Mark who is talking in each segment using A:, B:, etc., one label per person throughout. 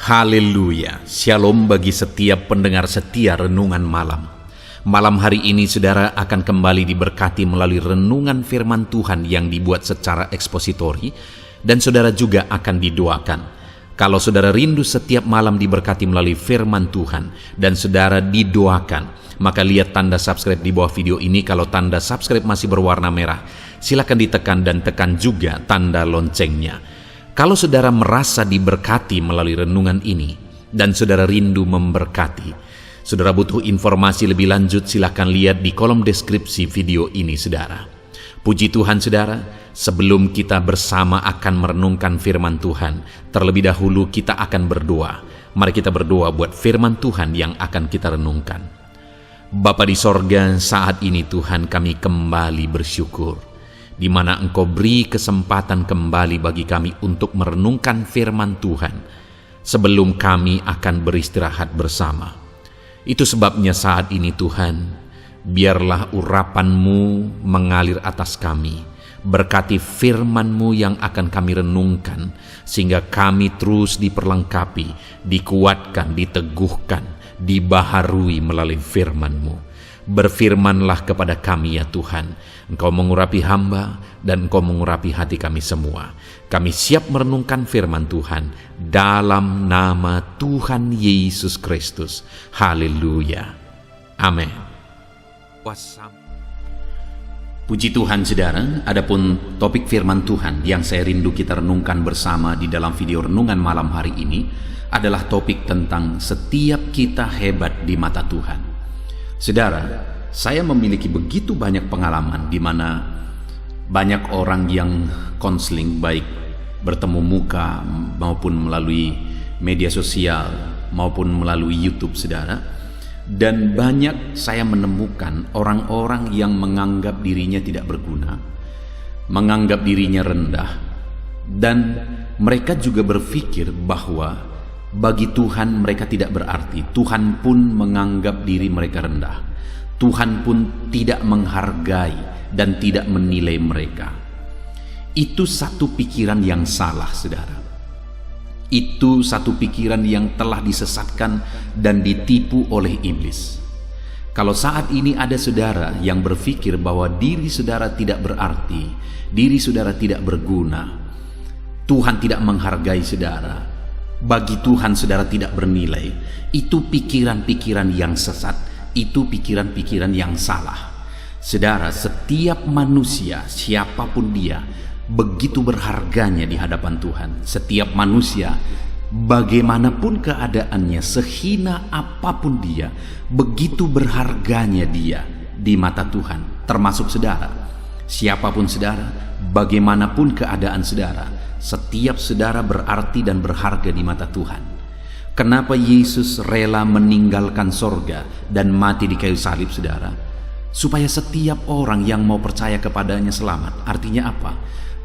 A: Haleluya, shalom bagi setiap pendengar setia Renungan Malam. Malam hari ini saudara akan kembali diberkati melalui renungan firman Tuhan yang dibuat secara ekspositori, dan saudara juga akan didoakan. Kalau saudara rindu setiap malam diberkati melalui firman Tuhan dan saudara didoakan, maka lihat tanda subscribe di bawah video ini. Kalau tanda subscribe masih berwarna merah, silakan ditekan dan tekan juga tanda loncengnya. Kalau saudara merasa diberkati melalui renungan ini dan saudara rindu memberkati, saudara butuh informasi lebih lanjut, silakan lihat di kolom deskripsi video ini saudara. Puji Tuhan saudara, sebelum kita bersama akan merenungkan firman Tuhan, terlebih dahulu kita akan berdoa. Mari kita berdoa buat firman Tuhan yang akan kita renungkan. Bapa di sorga, saat ini Tuhan kami kembali bersyukur, di mana Engkau beri kesempatan kembali bagi kami untuk merenungkan firman Tuhan sebelum kami akan beristirahat bersama. Itu sebabnya saat ini Tuhan, biarlah urapan-Mu mengalir atas kami. Berkati firman-Mu yang akan kami renungkan, sehingga kami terus diperlengkapi, dikuatkan, diteguhkan, dibaharui melalui firman-Mu. Berfirmanlah kepada kami ya Tuhan, Engkau mengurapi hamba dan Engkau mengurapi hati kami semua. Kami siap merenungkan firman Tuhan dalam nama Tuhan Yesus Kristus. Haleluya. Amin. Puji Tuhan saudara, adapun topik firman Tuhan yang saya rindu kita renungkan bersama di dalam video renungan malam hari ini adalah topik tentang setiap kita hebat di mata Tuhan. Saudara, saya memiliki begitu banyak pengalaman di mana banyak orang yang konseling, baik bertemu muka maupun melalui media sosial maupun melalui YouTube saudara. Dan banyak saya menemukan orang-orang yang menganggap dirinya tidak berguna, menganggap dirinya rendah, dan mereka juga berpikir bahwa bagi Tuhan mereka tidak berarti. Tuhan pun menganggap diri mereka rendah. Tuhan pun tidak menghargai dan tidak menilai mereka. Itu satu pikiran yang salah, saudara. Itu satu pikiran yang telah disesatkan dan ditipu oleh iblis. Kalau saat ini ada saudara yang berpikir bahwa diri saudara tidak berarti, diri saudara tidak berguna, Tuhan tidak menghargai saudara, bagi Tuhan saudara tidak bernilai, itu pikiran-pikiran yang sesat, itu pikiran-pikiran yang salah. Saudara, setiap manusia, siapapun dia, begitu berharganya di hadapan Tuhan. Setiap manusia, bagaimanapun keadaannya, sehina apapun dia, begitu berharganya dia di mata Tuhan. Termasuk saudara, siapapun saudara, bagaimanapun keadaan saudara, setiap saudara berarti dan berharga di mata Tuhan. Kenapa Yesus rela meninggalkan sorga dan mati di kayu salib saudara? Supaya setiap orang yang mau percaya kepadanya selamat. Artinya apa?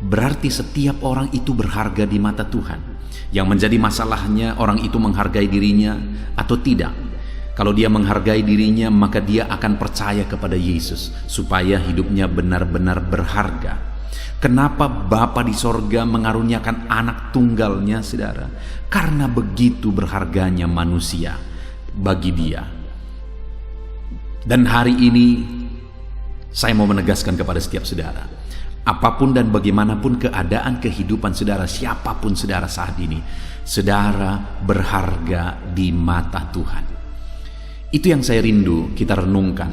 A: Berarti setiap orang itu berharga di mata Tuhan. Yang menjadi masalahnya orang itu menghargai dirinya atau tidak. Kalau dia menghargai dirinya, maka dia akan percaya kepada Yesus supaya hidupnya benar-benar berharga. Kenapa Bapa di sorga mengaruniakan anak tunggalnya saudara? Karena begitu berharganya manusia bagi dia. Dan hari ini saya mau menegaskan kepada setiap saudara, apapun dan bagaimanapun keadaan kehidupan saudara, siapapun saudara saat ini, saudara berharga di mata Tuhan. Itu yang saya rindu kita renungkan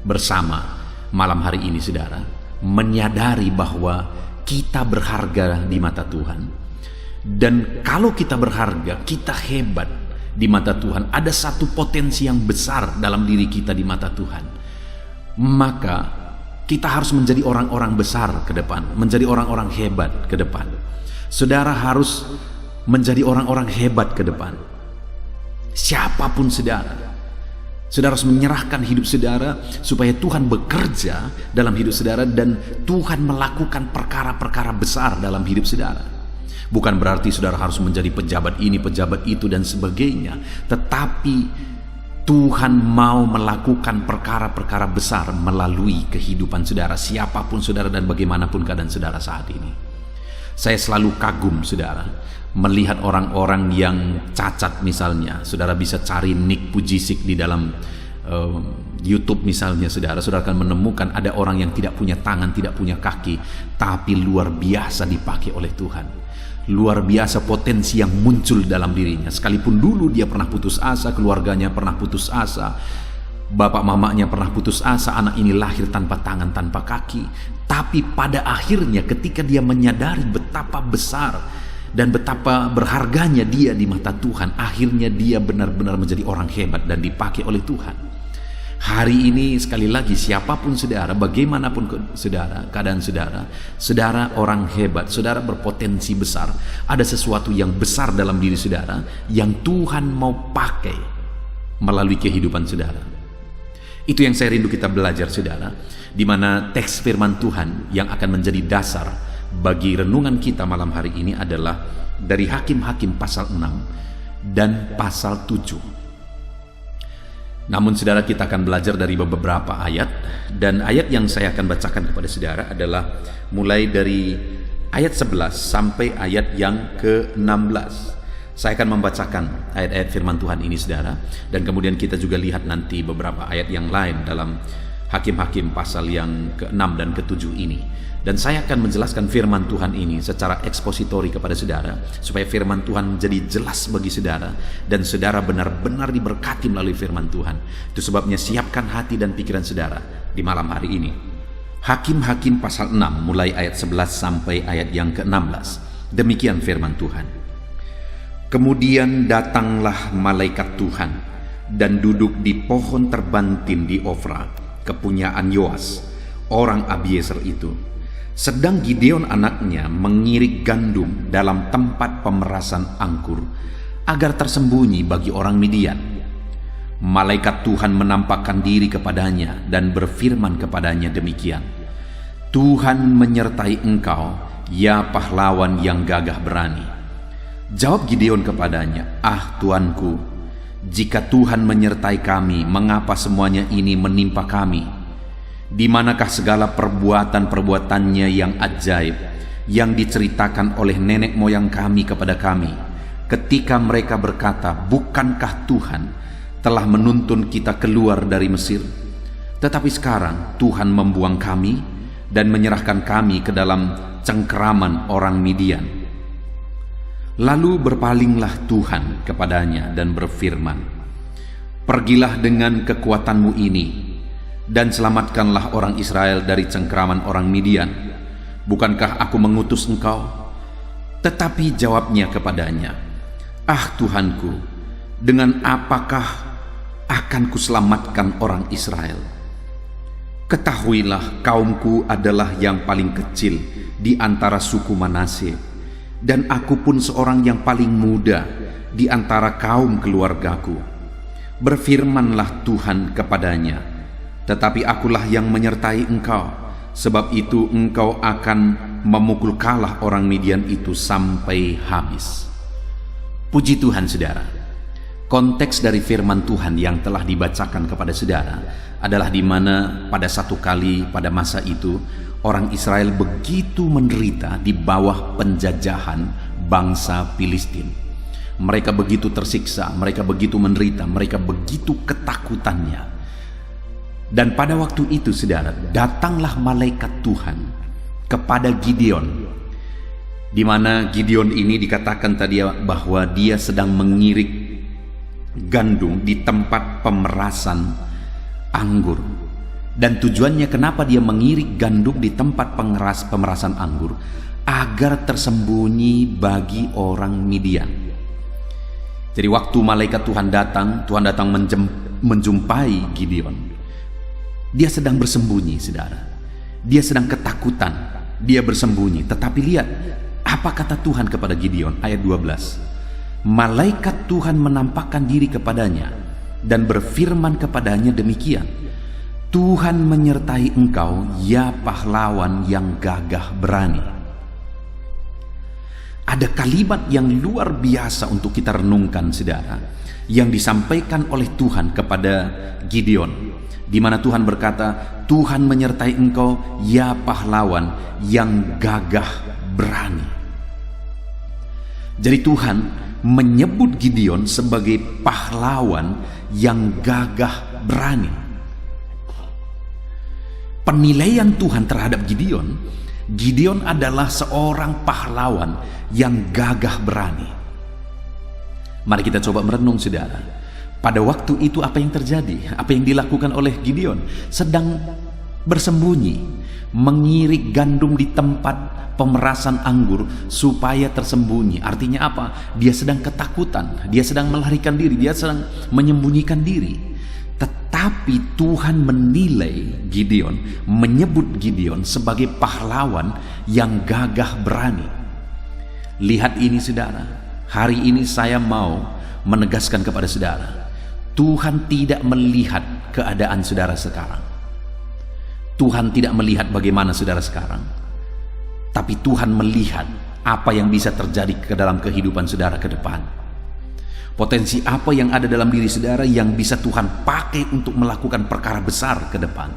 A: bersama malam hari ini saudara. Menyadari bahwa kita berharga di mata Tuhan. Dan kalau kita berharga, kita hebat di mata Tuhan, ada satu potensi yang besar dalam diri kita di mata Tuhan. Maka kita harus menjadi orang-orang besar ke depan, menjadi orang-orang hebat ke depan. Saudara harus menjadi orang-orang hebat ke depan. Siapapun saudara, saudara harus menyerahkan hidup saudara supaya Tuhan bekerja dalam hidup saudara dan Tuhan melakukan perkara-perkara besar dalam hidup saudara. Bukan berarti saudara harus menjadi pejabat ini, pejabat itu dan sebagainya, tetapi Tuhan mau melakukan perkara-perkara besar melalui kehidupan saudara, siapapun saudara dan bagaimanapun keadaan saudara saat ini. Saya selalu kagum saudara, melihat orang-orang yang cacat misalnya. Saudara bisa cari Nick Pujisik di dalam YouTube misalnya, saudara akan menemukan ada orang yang tidak punya tangan, tidak punya kaki, tapi luar biasa dipakai oleh Tuhan. Luar biasa potensi yang muncul dalam dirinya. Sekalipun dulu dia pernah putus asa, keluarganya pernah putus asa, bapak mamanya pernah putus asa, anak ini lahir tanpa tangan, tanpa kaki. Tapi pada akhirnya ketika dia menyadari betapa besar dan betapa berharganya dia di mata Tuhan, akhirnya dia benar-benar menjadi orang hebat dan dipakai oleh Tuhan. Hari ini sekali lagi, siapapun saudara, bagaimanapun saudara, keadaan saudara orang hebat, saudara berpotensi besar. Ada sesuatu yang besar dalam diri saudara yang Tuhan mau pakai melalui kehidupan saudara. Itu yang saya rindu kita belajar, saudara, di mana teks firman Tuhan yang akan menjadi dasar bagi renungan kita malam hari ini adalah dari Hakim-Hakim pasal 6 dan pasal 7. Namun saudara, kita akan belajar dari beberapa ayat, dan ayat yang saya akan bacakan kepada saudara adalah mulai dari ayat 11 sampai ayat yang ke-16. Saya akan membacakan ayat-ayat firman Tuhan ini, saudara, dan kemudian kita juga lihat nanti beberapa ayat yang lain dalam Hakim-Hakim pasal yang ke-6 dan ke-7 ini. Dan saya akan menjelaskan firman Tuhan ini secara ekspositori kepada saudara, supaya firman Tuhan menjadi jelas bagi saudara, dan saudara benar-benar diberkati melalui firman Tuhan. Itu sebabnya siapkan hati dan pikiran saudara di malam hari ini. Hakim-Hakim pasal 6 mulai ayat 11 sampai ayat yang ke-16. Demikian firman Tuhan. Kemudian datanglah malaikat Tuhan dan duduk di pohon terbantin di Ofra, kepunyaan Yoas, orang Abiezer itu. Sedang Gideon anaknya mengirik gandum dalam tempat pemerasan anggur agar tersembunyi bagi orang Midian. Malaikat Tuhan menampakkan diri kepadanya dan berfirman kepadanya demikian. Tuhan menyertai engkau, ya pahlawan yang gagah berani. Jawab Gideon kepadanya, ah Tuanku, jika Tuhan menyertai kami, mengapa semuanya ini menimpa kami? Di manakah segala perbuatan-perbuatannya yang ajaib yang diceritakan oleh nenek moyang kami kepada kami, ketika mereka berkata, bukankah Tuhan telah menuntun kita keluar dari Mesir? Tetapi sekarang Tuhan membuang kami dan menyerahkan kami ke dalam cengkeraman orang Midian. Lalu berpalinglah Tuhan kepadanya dan berfirman, pergilah dengan kekuatanmu ini dan selamatkanlah orang Israel dari cengkeraman orang Midian. Bukankah aku mengutus engkau? Tetapi jawabnya kepadanya, ah Tuhanku, dengan apakah akan kuselamatkan orang Israel? Ketahuilah, kaumku adalah yang paling kecil di antara suku Manasye, dan aku pun seorang yang paling muda di antara kaum keluargaku. Berfirmanlah Tuhan kepadanya, tetapi akulah yang menyertai engkau, sebab itu engkau akan memukul kalah orang Midian itu sampai habis. Puji Tuhan, saudara. Konteks dari firman Tuhan yang telah dibacakan kepada saudara adalah di mana pada satu kali pada masa itu orang Israel begitu menderita di bawah penjajahan bangsa Filistin. Mereka begitu tersiksa, mereka begitu menderita, mereka begitu ketakutannya. Dan pada waktu itu, saudara, datanglah malaikat Tuhan kepada Gideon, di mana Gideon ini dikatakan tadi bahwa dia sedang mengirik gandum di tempat pemerasan anggur. Dan tujuannya kenapa dia mengirik gandum di tempat pemerasan anggur? Agar tersembunyi bagi orang Midian. Jadi waktu malaikat Tuhan datang menjumpai Gideon. Dia sedang bersembunyi, saudara. Dia sedang ketakutan, dia bersembunyi. Tetapi lihat, apa kata Tuhan kepada Gideon? Ayat 12. Malaikat Tuhan menampakkan diri kepadanya dan berfirman kepadanya demikian. Tuhan menyertai engkau, ya pahlawan yang gagah berani. Ada kalimat yang luar biasa untuk kita renungkan, saudara, yang disampaikan oleh Tuhan kepada Gideon, di mana Tuhan berkata, Tuhan menyertai engkau, ya pahlawan yang gagah berani. Jadi Tuhan menyebut Gideon sebagai pahlawan yang gagah berani. Penilaian Tuhan terhadap Gideon, Gideon adalah seorang pahlawan yang gagah berani. Mari kita coba merenung, saudara. Pada waktu itu apa yang terjadi? Apa yang dilakukan oleh Gideon? Sedang bersembunyi, mengirik gandum di tempat pemerasan anggur supaya tersembunyi. Artinya apa? Dia sedang ketakutan, dia sedang melarikan diri, dia sedang menyembunyikan diri. Tetapi Tuhan menilai Gideon, menyebut Gideon sebagai pahlawan yang gagah berani. Lihat ini, saudara. Hari ini saya mau menegaskan kepada saudara, Tuhan tidak melihat keadaan saudara sekarang. Tuhan tidak melihat bagaimana saudara sekarang, tapi Tuhan melihat apa yang bisa terjadi ke dalam kehidupan saudara ke depan. Potensi apa yang ada dalam diri saudara yang bisa Tuhan pakai untuk melakukan perkara besar ke depan.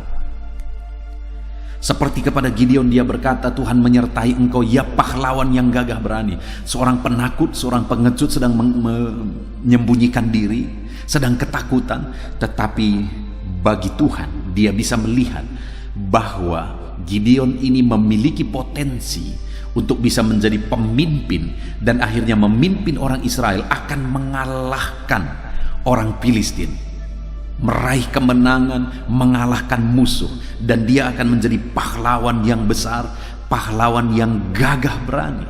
A: Seperti kepada Gideon, dia berkata, Tuhan menyertai engkau ya pahlawan yang gagah berani. Seorang penakut, seorang pengecut sedang menyembunyikan diri, sedang ketakutan. Tetapi bagi Tuhan, dia bisa melihat bahwa Gideon ini memiliki potensi untuk bisa menjadi pemimpin dan akhirnya memimpin orang Israel akan mengalahkan orang Filistin, meraih kemenangan, mengalahkan musuh, dan dia akan menjadi pahlawan yang besar, pahlawan yang gagah berani.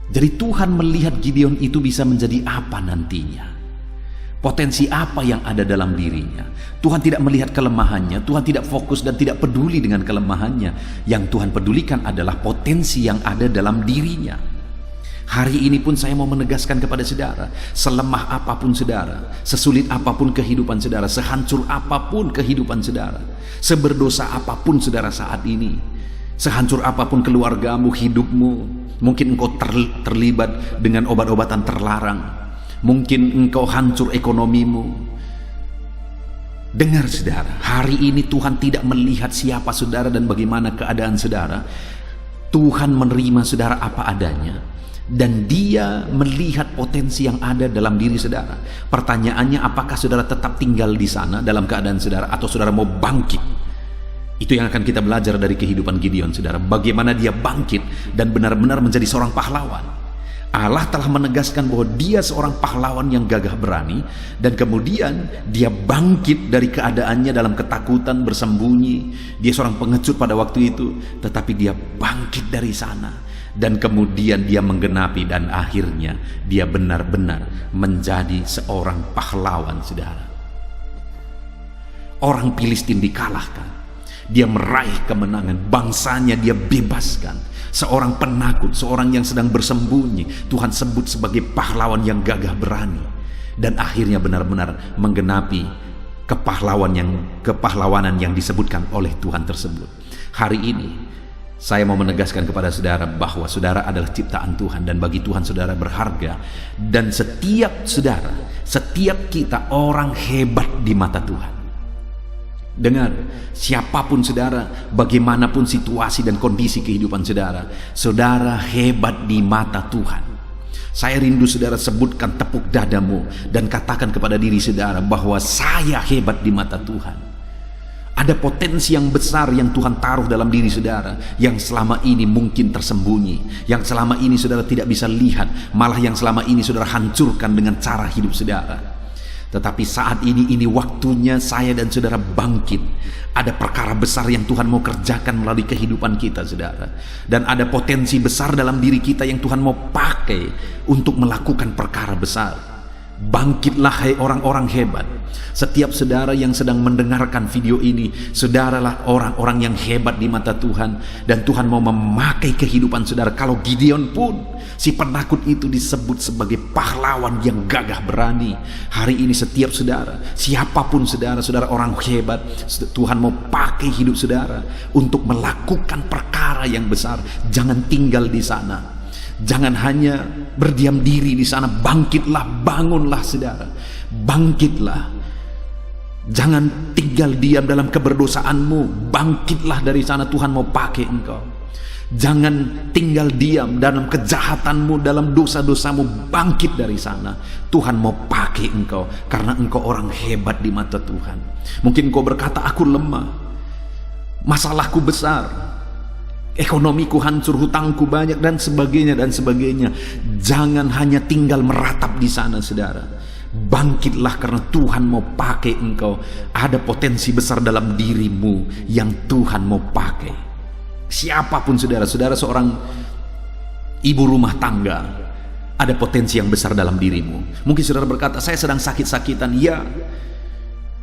A: Jadi Tuhan melihat Gideon itu bisa menjadi apa nantinya, potensi apa yang ada dalam dirinya. Tuhan tidak melihat kelemahannya, Tuhan tidak fokus dan tidak peduli dengan kelemahannya. Yang Tuhan pedulikan adalah potensi yang ada dalam dirinya. Hari ini pun saya mau menegaskan kepada saudara, selemah apapun saudara, sesulit apapun kehidupan saudara, sehancur apapun kehidupan saudara, seberdosa apapun saudara saat ini, sehancur apapun keluargamu, hidupmu, mungkin engkau terlibat dengan obat-obatan terlarang, mungkin engkau hancur ekonomimu. Dengar saudara, hari ini Tuhan tidak melihat siapa saudara dan bagaimana keadaan saudara. Tuhan menerima saudara apa adanya, dan dia melihat potensi yang ada dalam diri saudara. Pertanyaannya, apakah saudara tetap tinggal di sana dalam keadaan saudara, atau saudara mau bangkit? Itu yang akan kita belajar dari kehidupan Gideon, saudara. Bagaimana dia bangkit dan benar-benar menjadi seorang pahlawan. Allah telah menegaskan bahwa dia seorang pahlawan yang gagah berani, dan kemudian dia bangkit dari keadaannya dalam ketakutan, bersembunyi. Dia seorang pengecut pada waktu itu, tetapi dia bangkit dari sana, dan kemudian dia menggenapi, dan akhirnya dia benar-benar menjadi seorang pahlawan, saudara. Orang Filistin dikalahkan, dia meraih kemenangan, bangsanya dia bebaskan. Seorang penakut, seorang yang sedang bersembunyi, Tuhan sebut sebagai pahlawan yang gagah berani, dan akhirnya benar-benar menggenapi kepahlawanan yang disebutkan oleh Tuhan tersebut. Hari ini saya mau menegaskan kepada saudara bahwa saudara adalah ciptaan Tuhan, dan bagi Tuhan saudara berharga, dan setiap saudara, setiap kita orang hebat di mata Tuhan. Dengar, siapapun saudara, bagaimanapun situasi dan kondisi kehidupan saudara, saudara hebat di mata Tuhan. Saya rindu saudara sebutkan, tepuk dadamu dan katakan kepada diri saudara bahwa saya hebat di mata Tuhan. Ada potensi yang besar yang Tuhan taruh dalam diri saudara, yang selama ini mungkin tersembunyi, yang selama ini saudara tidak bisa lihat, malah yang selama ini saudara hancurkan dengan cara hidup saudara. Tetapi saat ini waktunya saya dan saudara bangkit. Ada perkara besar yang Tuhan mau kerjakan melalui kehidupan kita, saudara. Dan ada potensi besar dalam diri kita yang Tuhan mau pakai untuk melakukan perkara besar. Bangkitlah hai orang-orang hebat. Setiap saudara yang sedang mendengarkan video ini, saudaralah orang-orang yang hebat di mata Tuhan, dan Tuhan mau memakai kehidupan saudara. Kalau Gideon pun, si penakut itu, disebut sebagai pahlawan yang gagah berani. Hari ini setiap saudara, siapapun saudara, saudara orang hebat, Tuhan mau pakai hidup saudara untuk melakukan perkara yang besar. Jangan tinggal di sana. Jangan hanya berdiam diri di sana. Bangkitlah, bangunlah saudara. Bangkitlah. Jangan tinggal diam dalam keberdosaanmu. Bangkitlah dari sana, Tuhan mau pakai engkau. Jangan tinggal diam dalam kejahatanmu, dalam dosa-dosamu. Bangkit dari sana. Tuhan mau pakai engkau karena engkau orang hebat di mata Tuhan. Mungkin engkau berkata, aku lemah, masalahku besar, ekonomiku hancur, hutangku banyak, dan sebagainya dan sebagainya. Jangan hanya tinggal meratap di sana, saudara. Bangkitlah karena Tuhan mau pakai engkau. Ada potensi besar dalam dirimu yang Tuhan mau pakai. Siapapun saudara seorang ibu rumah tangga, ada potensi yang besar dalam dirimu. Mungkin saudara berkata, saya sedang sakit-sakitan. Ya,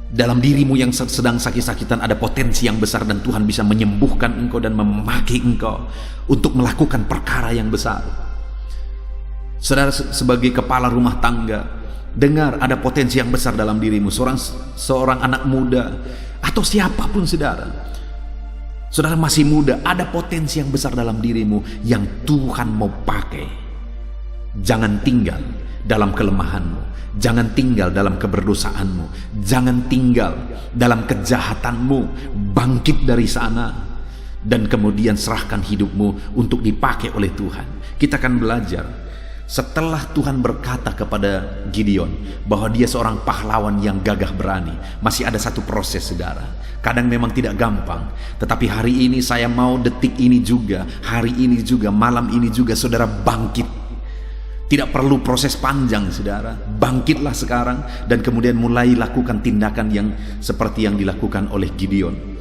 A: dalam dirimu yang sedang sakit-sakitan ada potensi yang besar, dan Tuhan bisa menyembuhkan engkau dan memakai engkau untuk melakukan perkara yang besar. Saudara sebagai kepala rumah tangga, dengar, ada potensi yang besar dalam dirimu. Seorang anak muda atau siapapun saudara masih muda, ada potensi yang besar dalam dirimu yang Tuhan mau pakai. Jangan tinggal dalam kelemahanmu, jangan tinggal dalam keberdosaanmu, jangan tinggal dalam kejahatanmu. Bangkit dari sana dan kemudian serahkan hidupmu untuk dipakai oleh Tuhan. Kita akan belajar setelah Tuhan berkata kepada Gideon bahwa dia seorang pahlawan yang gagah berani. Masih ada satu proses, saudara. Kadang memang tidak gampang, tetapi hari ini saya mau detik ini juga, hari ini juga, malam ini juga, saudara bangkit. Tidak perlu proses panjang, saudara. Bangkitlah sekarang dan kemudian mulai lakukan tindakan yang seperti yang dilakukan oleh Gideon.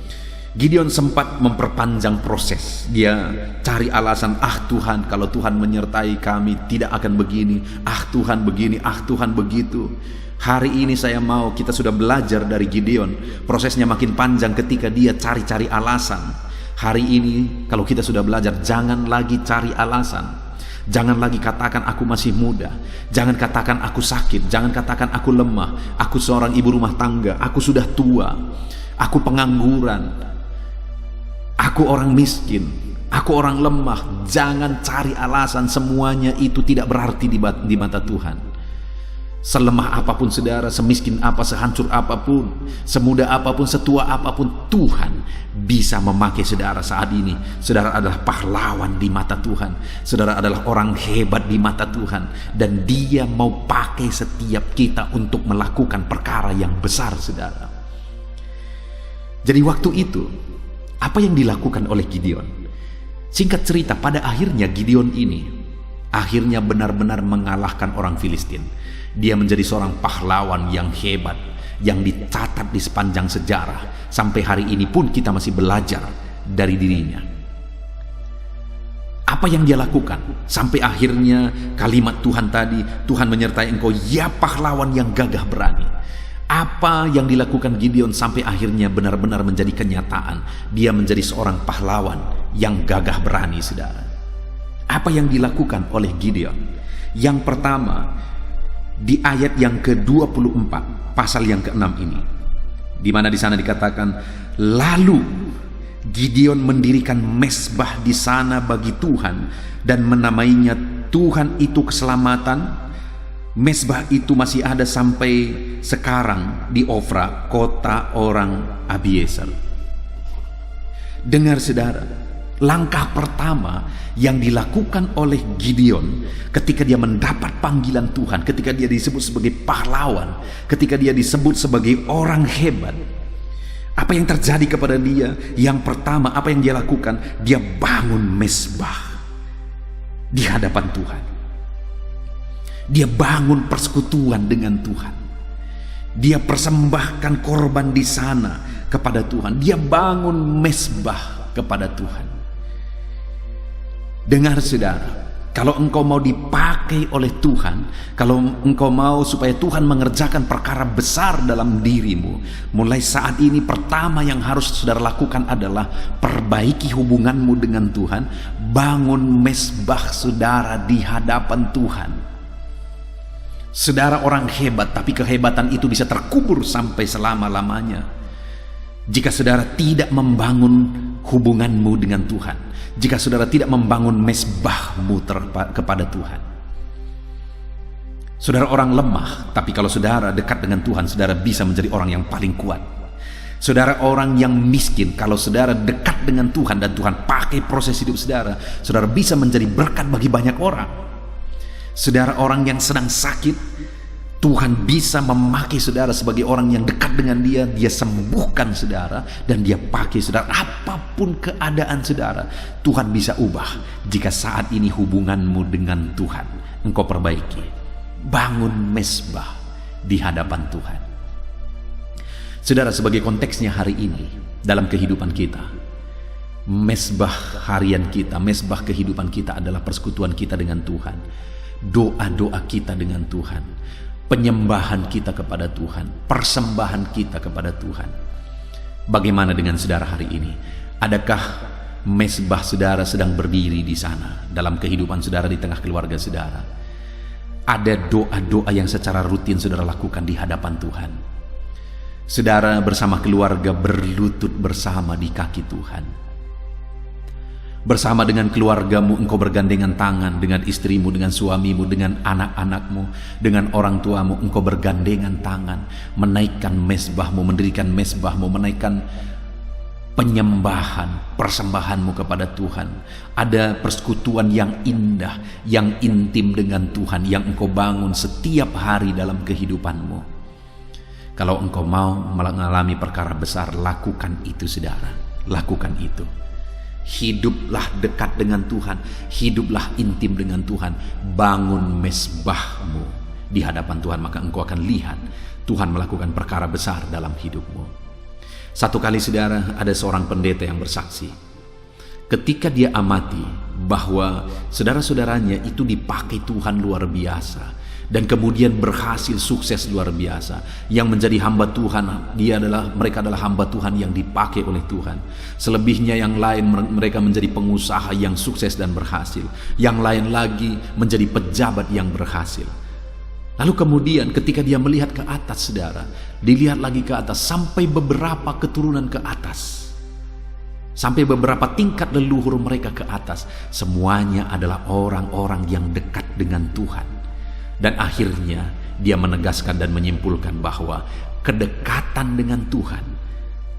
A: Gideon sempat memperpanjang proses. Dia cari alasan, Tuhan, kalau Tuhan menyertai kami tidak akan begini. Tuhan begini, Tuhan begitu. Hari ini saya mau, kita sudah belajar dari Gideon. Prosesnya makin panjang ketika dia cari-cari alasan. Hari ini kalau kita sudah belajar, jangan lagi cari alasan. Jangan lagi katakan aku masih muda. Jangan katakan aku sakit. Jangan katakan aku lemah. Aku seorang ibu rumah tangga. Aku sudah tua. Aku pengangguran. Aku orang miskin, aku orang lemah. Jangan cari alasan, semuanya itu tidak berarti di mata Tuhan. Selemah apapun saudara, semiskin apa, sehancur apapun, semuda apapun, setua apapun, Tuhan bisa memakai saudara saat ini. Saudara adalah pahlawan di mata Tuhan. Saudara adalah orang hebat di mata Tuhan. Dan Dia mau pakai setiap kita untuk melakukan perkara yang besar, saudara. Jadi waktu itu, apa yang dilakukan oleh Gideon? Singkat cerita, pada akhirnya Gideon ini akhirnya benar-benar mengalahkan orang Filistin. Dia menjadi seorang pahlawan yang hebat, yang dicatat di sepanjang sejarah. Sampai hari ini pun kita masih belajar dari dirinya. Apa yang dia lakukan? Sampai akhirnya kalimat Tuhan tadi, Tuhan menyertai engkau, ya pahlawan yang gagah berani. Apa yang dilakukan Gideon sampai akhirnya benar-benar menjadi kenyataan. Dia menjadi seorang pahlawan yang gagah berani, saudara. Apa yang dilakukan oleh Gideon? Yang pertama, di ayat yang ke-24, pasal yang ke-6 ini, di mana di sana dikatakan, lalu Gideon mendirikan mezbah di sana bagi Tuhan dan menamainya Tuhan itu keselamatan. Mezbah itu masih ada sampai sekarang di Ofra, kota orang Abiezer. Dengar saudara, langkah pertama yang dilakukan oleh Gideon ketika dia mendapat panggilan Tuhan, ketika dia disebut sebagai pahlawan, ketika dia disebut sebagai orang hebat, apa yang terjadi kepada dia? Yang pertama, apa yang dia lakukan? Dia bangun mezbah di hadapan Tuhan. Dia bangun persekutuan dengan Tuhan. Dia persembahkan korban di sana kepada Tuhan. Dia bangun mezbah kepada Tuhan. Dengar saudara, kalau engkau mau dipakai oleh Tuhan, kalau engkau mau supaya Tuhan mengerjakan perkara besar dalam dirimu, mulai saat ini pertama yang harus saudara lakukan adalah perbaiki hubunganmu dengan Tuhan. Bangun mezbah saudara di hadapan Tuhan. Saudara orang hebat, tapi kehebatan itu bisa terkubur sampai selama-lamanya jika saudara tidak membangun hubunganmu dengan Tuhan, jika saudara tidak membangun mezbahmu kepada Tuhan. Saudara orang lemah, tapi kalau saudara dekat dengan Tuhan, saudara bisa menjadi orang yang paling kuat. Saudara, orang yang miskin, kalau saudara dekat dengan Tuhan dan Tuhan pakai proses hidup saudara, saudara bisa menjadi berkat bagi banyak orang. Saudara, orang yang sedang sakit, Tuhan bisa memakai saudara sebagai orang yang dekat dengan dia. Dia sembuhkan saudara dan dia pakai saudara. Apapun keadaan saudara, Tuhan bisa ubah jika saat ini hubunganmu dengan Tuhan engkau perbaiki. Bangun mesbah di hadapan Tuhan. Saudara, sebagai konteksnya hari ini dalam kehidupan kita, mesbah harian kita, mesbah kehidupan kita adalah persekutuan kita dengan Tuhan, doa-doa kita dengan Tuhan, penyembahan kita kepada Tuhan, persembahan kita kepada Tuhan. Bagaimana dengan saudara hari ini? Adakah mesbah saudara sedang berdiri di sana dalam kehidupan saudara, di tengah keluarga saudara? Ada doa-doa yang secara rutin saudara lakukan di hadapan Tuhan. Saudara bersama keluarga berlutut bersama di kaki Tuhan. Bersama dengan keluargamu engkau bergandengan tangan, dengan istrimu, dengan suamimu, dengan anak-anakmu, dengan orang tuamu engkau bergandengan tangan, menaikkan mesbahmu, mendirikan mesbahmu, menaikkan penyembahan, persembahanmu kepada Tuhan. Ada persekutuan yang indah, yang intim dengan Tuhan yang engkau bangun setiap hari dalam kehidupanmu. Kalau engkau mau mengalami perkara besar, lakukan itu saudara, lakukan itu. Hiduplah dekat dengan Tuhan, hiduplah intim dengan Tuhan, bangun mesbahmu di hadapan Tuhan, maka engkau akan lihat Tuhan melakukan perkara besar dalam hidupmu. Satu kali saudara, ada seorang pendeta yang bersaksi, ketika dia amati bahwa saudara-saudaranya itu dipakai Tuhan luar biasa, dan kemudian berhasil sukses luar biasa. Yang menjadi hamba Tuhan, mereka adalah hamba Tuhan yang dipakai oleh Tuhan. Selebihnya yang lain, mereka menjadi pengusaha yang sukses dan berhasil. Yang lain lagi menjadi pejabat yang berhasil. Lalu kemudian ketika dia melihat ke atas saudara, dilihat lagi ke atas sampai beberapa keturunan ke atas, sampai beberapa tingkat leluhur mereka ke atas, semuanya adalah orang-orang yang dekat dengan Tuhan. Dan akhirnya dia menegaskan dan menyimpulkan bahwa kedekatan dengan Tuhan,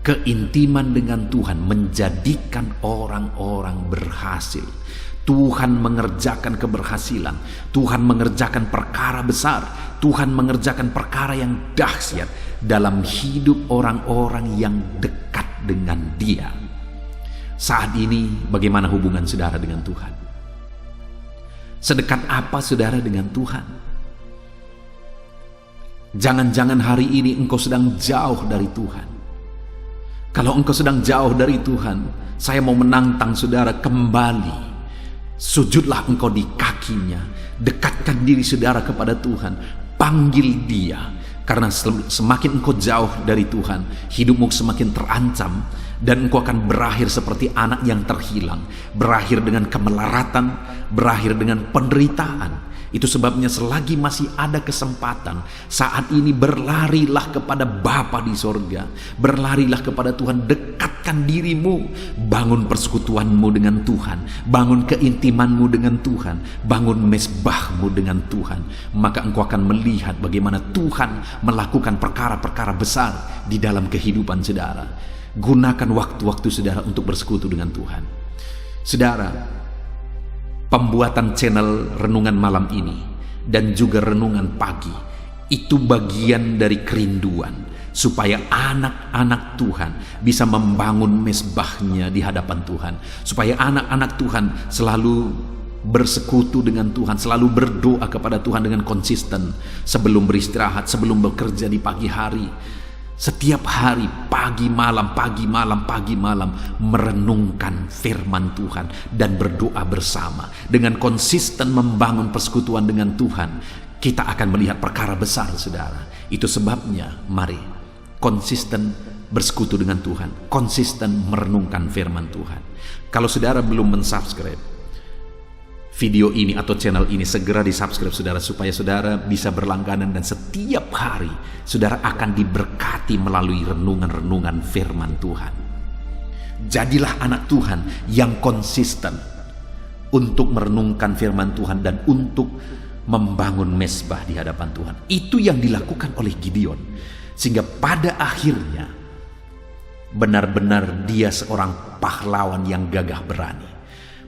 A: keintiman dengan Tuhan menjadikan orang-orang berhasil. Tuhan mengerjakan keberhasilan, Tuhan mengerjakan perkara besar, Tuhan mengerjakan perkara yang dahsyat dalam hidup orang-orang yang dekat dengan Dia. Saat ini bagaimana hubungan saudara dengan Tuhan? Sedekat apa saudara dengan Tuhan? Jangan-jangan hari ini engkau sedang jauh dari Tuhan. Kalau engkau sedang jauh dari Tuhan, saya mau menantang saudara kembali. Sujudlah engkau di kakinya, dekatkan diri saudara kepada Tuhan, panggil Dia. Karena semakin engkau jauh dari Tuhan, hidupmu semakin terancam, dan engkau akan berakhir seperti anak yang terhilang, berakhir dengan kemelaratan, berakhir dengan penderitaan. Itu sebabnya selagi masih ada kesempatan, saat ini berlarilah kepada Bapa di sorga, berlarilah kepada Tuhan, dekatkan dirimu, bangun persekutuanmu dengan Tuhan, bangun keintimanmu dengan Tuhan, bangun mesbahmu dengan Tuhan. Maka engkau akan melihat bagaimana Tuhan melakukan perkara-perkara besar di dalam kehidupan saudara. Gunakan waktu-waktu saudara untuk bersekutu dengan Tuhan. Saudara, pembuatan channel renungan malam ini dan juga renungan pagi itu bagian dari kerinduan supaya anak-anak Tuhan bisa membangun mesbahnya di hadapan Tuhan, supaya anak-anak Tuhan selalu bersekutu dengan Tuhan, selalu berdoa kepada Tuhan dengan konsisten sebelum beristirahat, sebelum bekerja di pagi hari. Setiap hari, pagi malam merenungkan firman Tuhan dan berdoa bersama. Dengan konsisten membangun persekutuan dengan Tuhan, kita akan melihat perkara besar saudara. Itu sebabnya mari konsisten bersekutu dengan Tuhan, konsisten merenungkan firman Tuhan. Kalau saudara belum mensubscribe video ini atau channel ini, segera di subscribe saudara, supaya saudara bisa berlangganan dan setiap hari saudara akan diberkati melalui renungan-renungan firman Tuhan. Jadilah anak Tuhan yang konsisten untuk merenungkan firman Tuhan dan untuk membangun mesbah di hadapan Tuhan. Itu yang dilakukan oleh Gideon, sehingga pada akhirnya Benar-benar dia seorang pahlawan yang gagah berani.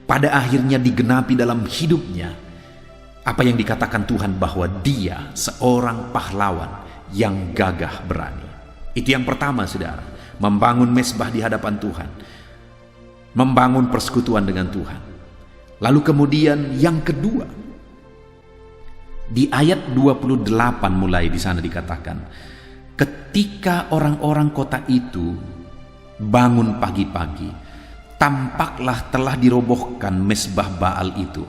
A: Pada akhirnya digenapi dalam hidupnya apa yang dikatakan Tuhan bahwa dia seorang pahlawan yang gagah berani. Itu yang pertama, saudara. Membangun mesbah di hadapan Tuhan. Membangun persekutuan dengan Tuhan. Lalu kemudian yang kedua, di ayat 28 mulai di sana dikatakan, ketika orang-orang kota itu bangun pagi-pagi, tampaklah telah dirobohkan mesbah Baal itu.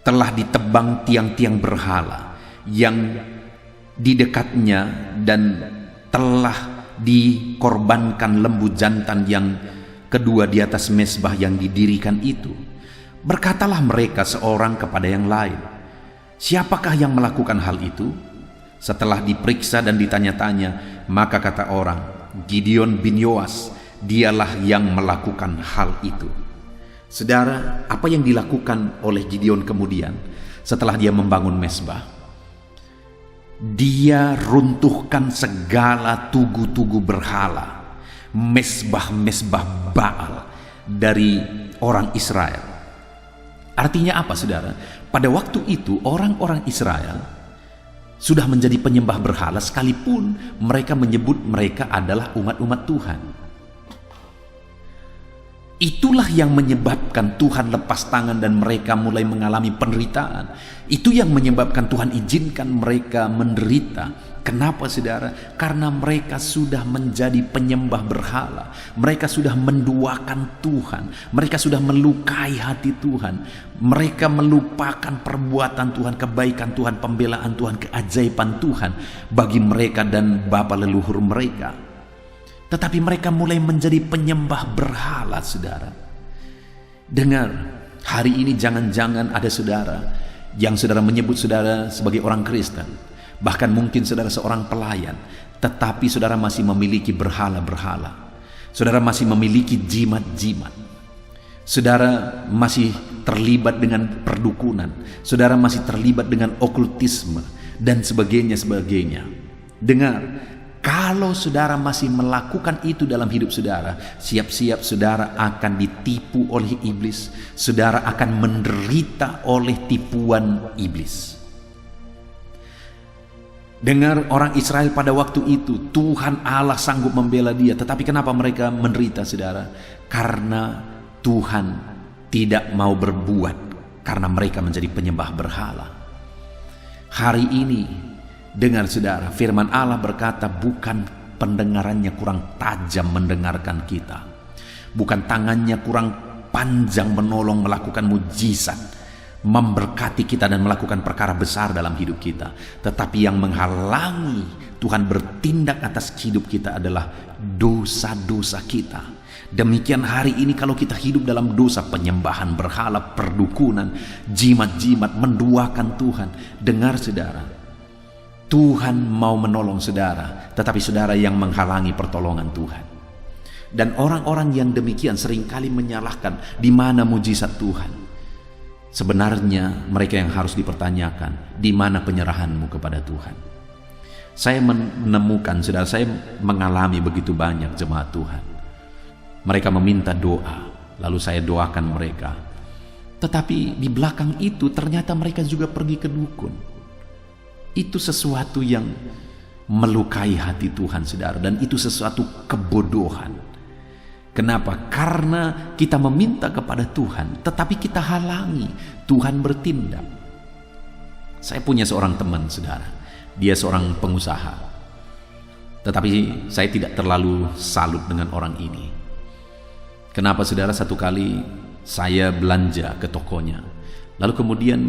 A: Telah ditebang tiang-tiang berhala yang di dekatnya dan telah dikorbankan lembu jantan yang kedua di atas mesbah yang didirikan itu. Berkatalah mereka seorang kepada yang lain, siapakah yang melakukan hal itu? Setelah diperiksa dan ditanya-tanya, maka kata orang, Gideon bin Yoas, dialah yang melakukan hal itu. Saudara, apa yang dilakukan oleh Gideon kemudian setelah dia membangun mesbah? Dia runtuhkan segala tugu-tugu berhala, mesbah-mesbah Baal dari orang Israel. Artinya apa, saudara? Pada waktu itu orang-orang Israel sudah menjadi penyembah berhala sekalipun mereka menyebut mereka adalah umat-umat Tuhan. Itulah yang menyebabkan Tuhan lepas tangan dan mereka mulai mengalami penderitaan. Itu yang menyebabkan Tuhan izinkan mereka menderita. Kenapa, saudara? Karena mereka sudah menjadi penyembah berhala. Mereka sudah menduakan Tuhan. Mereka sudah melukai hati Tuhan. Mereka melupakan perbuatan Tuhan, kebaikan Tuhan, pembelaan Tuhan, keajaiban Tuhan bagi mereka dan bapa leluhur mereka. Tetapi mereka mulai menjadi penyembah berhala, saudara. Dengar, hari ini jangan-jangan ada saudara yang saudara menyebut saudara sebagai orang Kristen. Bahkan mungkin saudara seorang pelayan, tetapi saudara masih memiliki berhala-berhala. Saudara masih memiliki jimat-jimat. Saudara masih terlibat dengan perdukunan. Saudara masih terlibat dengan okultisme dan sebagainya. Dengar, kalau saudara masih melakukan itu dalam hidup saudara, siap-siap saudara akan ditipu oleh iblis. Saudara akan menderita oleh tipuan iblis. Dengar, orang Israel pada waktu itu, Tuhan Allah sanggup membela dia. Tetapi kenapa mereka menderita, saudara? Karena Tuhan tidak mau berbuat, karena mereka menjadi penyembah berhala. Hari ini, dengar saudara, firman Allah berkata, bukan pendengarannya kurang tajam mendengarkan kita, bukan tangannya kurang panjang menolong melakukan mujizat, memberkati kita dan melakukan perkara besar dalam hidup kita, tetapi yang menghalangi Tuhan bertindak atas hidup kita adalah dosa-dosa kita. Demikian hari ini kalau kita hidup dalam dosa, penyembahan berhala, perdukunan, jimat-jimat, menduakan Tuhan. Dengar saudara, Tuhan mau menolong saudara, tetapi saudara yang menghalangi pertolongan Tuhan. Dan orang-orang yang demikian seringkali menyalahkan di mana mujizat Tuhan. Sebenarnya mereka yang harus dipertanyakan, di mana penyerahanmu kepada Tuhan? Saya menemukan, saudara, saya mengalami begitu banyak jemaat Tuhan. Mereka meminta doa, lalu saya doakan mereka. Tetapi di belakang itu ternyata mereka juga pergi ke dukun. Itu sesuatu yang melukai hati Tuhan, saudara, dan itu sesuatu kebodohan. Kenapa? Karena kita meminta kepada Tuhan, tetapi kita halangi Tuhan bertindak. Saya punya seorang teman, saudara. Dia seorang pengusaha. Tetapi saya tidak terlalu salut dengan orang ini. Kenapa, saudara? Satu kali saya belanja ke tokonya. Lalu kemudian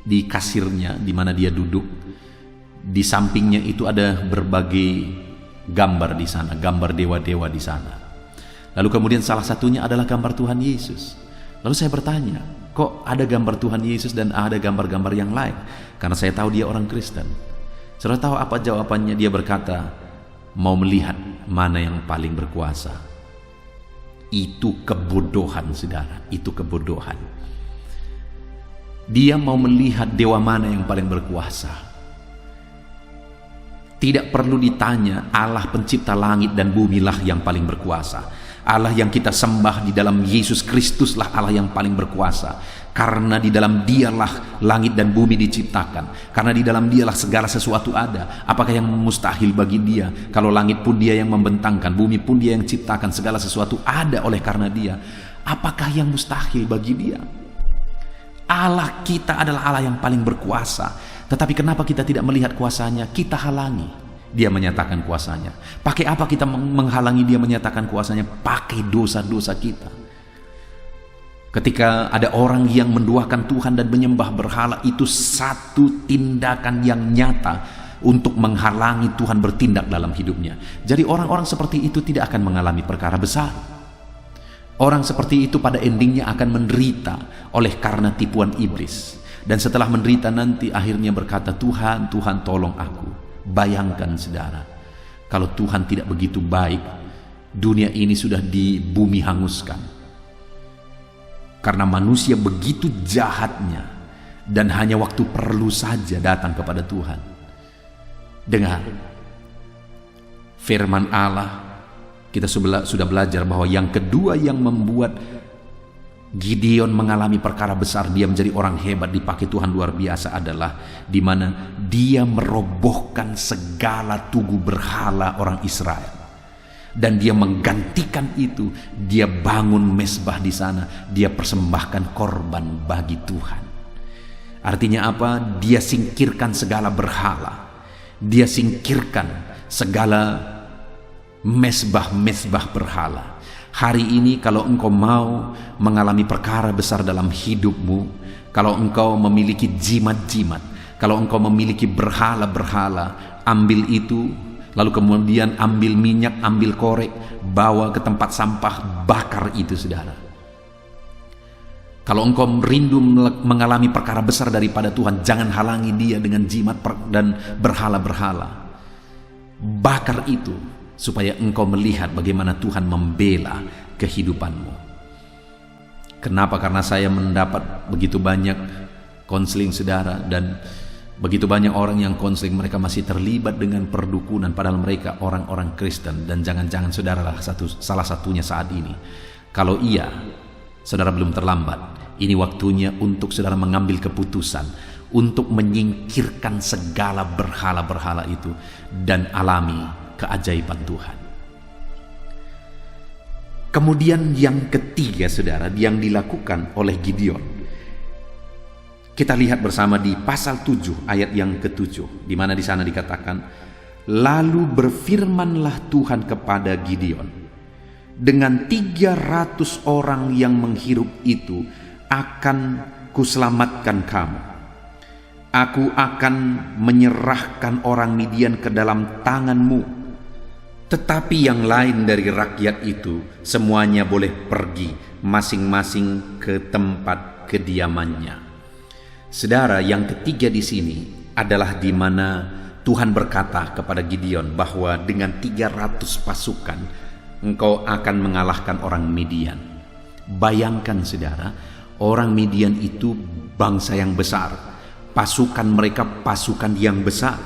A: di kasirnya, di mana dia duduk, di sampingnya itu ada berbagai gambar di sana, gambar dewa-dewa di sana. Lalu kemudian salah satunya adalah gambar Tuhan Yesus. Lalu saya bertanya, kok ada gambar Tuhan Yesus dan ada gambar-gambar yang lain? Karena saya tahu dia orang Kristen. Saudara tahu apa jawabannya? Dia berkata, mau melihat mana yang paling berkuasa. Itu kebodohan, saudara. Itu kebodohan. Dia mau melihat dewa mana yang paling berkuasa. Tidak perlu ditanya, Allah pencipta langit dan bumi lah yang paling berkuasa. Allah yang kita sembah di dalam Yesus Kristuslah Allah yang paling berkuasa. Karena di dalam Dialah langit dan bumi diciptakan. Karena di dalam Dialah segala sesuatu ada. Apakah yang mustahil bagi Dia? Kalau langit pun Dia yang membentangkan, bumi pun Dia yang ciptakan, segala sesuatu ada oleh karena Dia. Apakah yang mustahil bagi Dia? Allah kita adalah Allah yang paling berkuasa. Tetapi kenapa kita tidak melihat kuasanya? Kita halangi Dia menyatakan kuasanya. Pakai apa kita menghalangi Dia menyatakan kuasanya? Pakai dosa-dosa kita. Ketika ada orang yang menduakan Tuhan dan menyembah berhala, itu satu tindakan yang nyata untuk menghalangi Tuhan bertindak dalam hidupnya. Jadi orang-orang seperti itu tidak akan mengalami perkara besar. Orang seperti itu pada endingnya akan menderita oleh karena tipuan iblis. Dan setelah menderita nanti akhirnya berkata, Tuhan, Tuhan tolong aku. Bayangkan saudara, kalau Tuhan tidak begitu baik, dunia ini sudah di bumi hanguskan. Karena manusia begitu jahatnya, dan hanya waktu perlu saja datang kepada Tuhan. Dengar, firman Allah, kita sudah belajar bahwa yang kedua yang membuat Gideon mengalami perkara besar, dia menjadi orang hebat, dipakai Tuhan luar biasa, adalah di mana dia merobohkan segala tugu berhala orang Israel. Dan dia menggantikan itu, dia bangun mezbah di sana, dia persembahkan korban bagi Tuhan. Artinya apa? Dia singkirkan segala berhala. Dia singkirkan segala mezbah-mezbah berhala. Hari ini kalau engkau mau mengalami perkara besar dalam hidupmu, kalau engkau memiliki jimat-jimat, kalau engkau memiliki berhala-berhala, ambil itu, lalu kemudian ambil minyak, ambil korek, bawa ke tempat sampah, bakar itu saudara. Kalau engkau rindu mengalami perkara besar daripada Tuhan, jangan halangi Dia dengan jimat dan berhala-berhala. Bakar itu, supaya engkau melihat bagaimana Tuhan membela kehidupanmu. Kenapa? Karena saya mendapat begitu banyak konseling saudara, dan begitu banyak orang yang konseling, mereka masih terlibat dengan perdukunan, padahal mereka orang-orang Kristen. Dan jangan-jangan saudara lah salah satunya saat ini. Kalau iya, saudara belum terlambat. Ini waktunya untuk saudara mengambil keputusan untuk menyingkirkan segala berhala-berhala itu dan alami keajaiban Tuhan. Kemudian yang ketiga saudara, yang dilakukan oleh Gideon, kita lihat bersama di pasal 7 ayat yang ke-7, di mana di sana dikatakan, lalu berfirmanlah Tuhan kepada Gideon, dengan 300 orang yang menghirup itu akan kuselamatkan kamu. Aku akan menyerahkan orang Midian ke dalam tanganmu. Tetapi yang lain dari rakyat itu semuanya boleh pergi masing-masing ke tempat kediamannya. Saudara, yang ketiga di sini adalah di mana Tuhan berkata kepada Gideon bahwa dengan 300 pasukan engkau akan mengalahkan orang Midian. Bayangkan saudara, orang Midian itu bangsa yang besar. Pasukan mereka pasukan yang besar.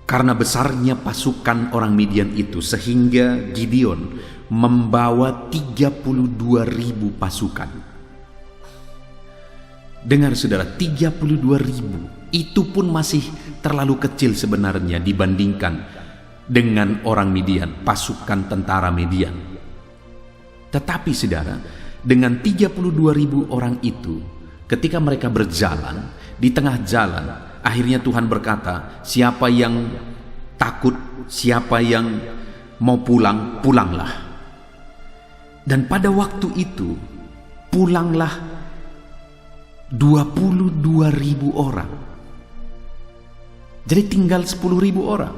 A: Karena besarnya pasukan orang Midian itu, sehingga Gideon membawa 32.000 pasukan. Dengar saudara, 32.000 itu pun masih terlalu kecil sebenarnya dibandingkan dengan orang Midian, pasukan tentara Midian. Tetapi saudara, dengan 32.000 orang itu, ketika mereka berjalan, di tengah jalan, akhirnya Tuhan berkata, siapa yang takut, siapa yang mau pulang, pulanglah. Dan pada waktu itu, pulanglah 22.000 orang. Jadi tinggal 10.000 orang.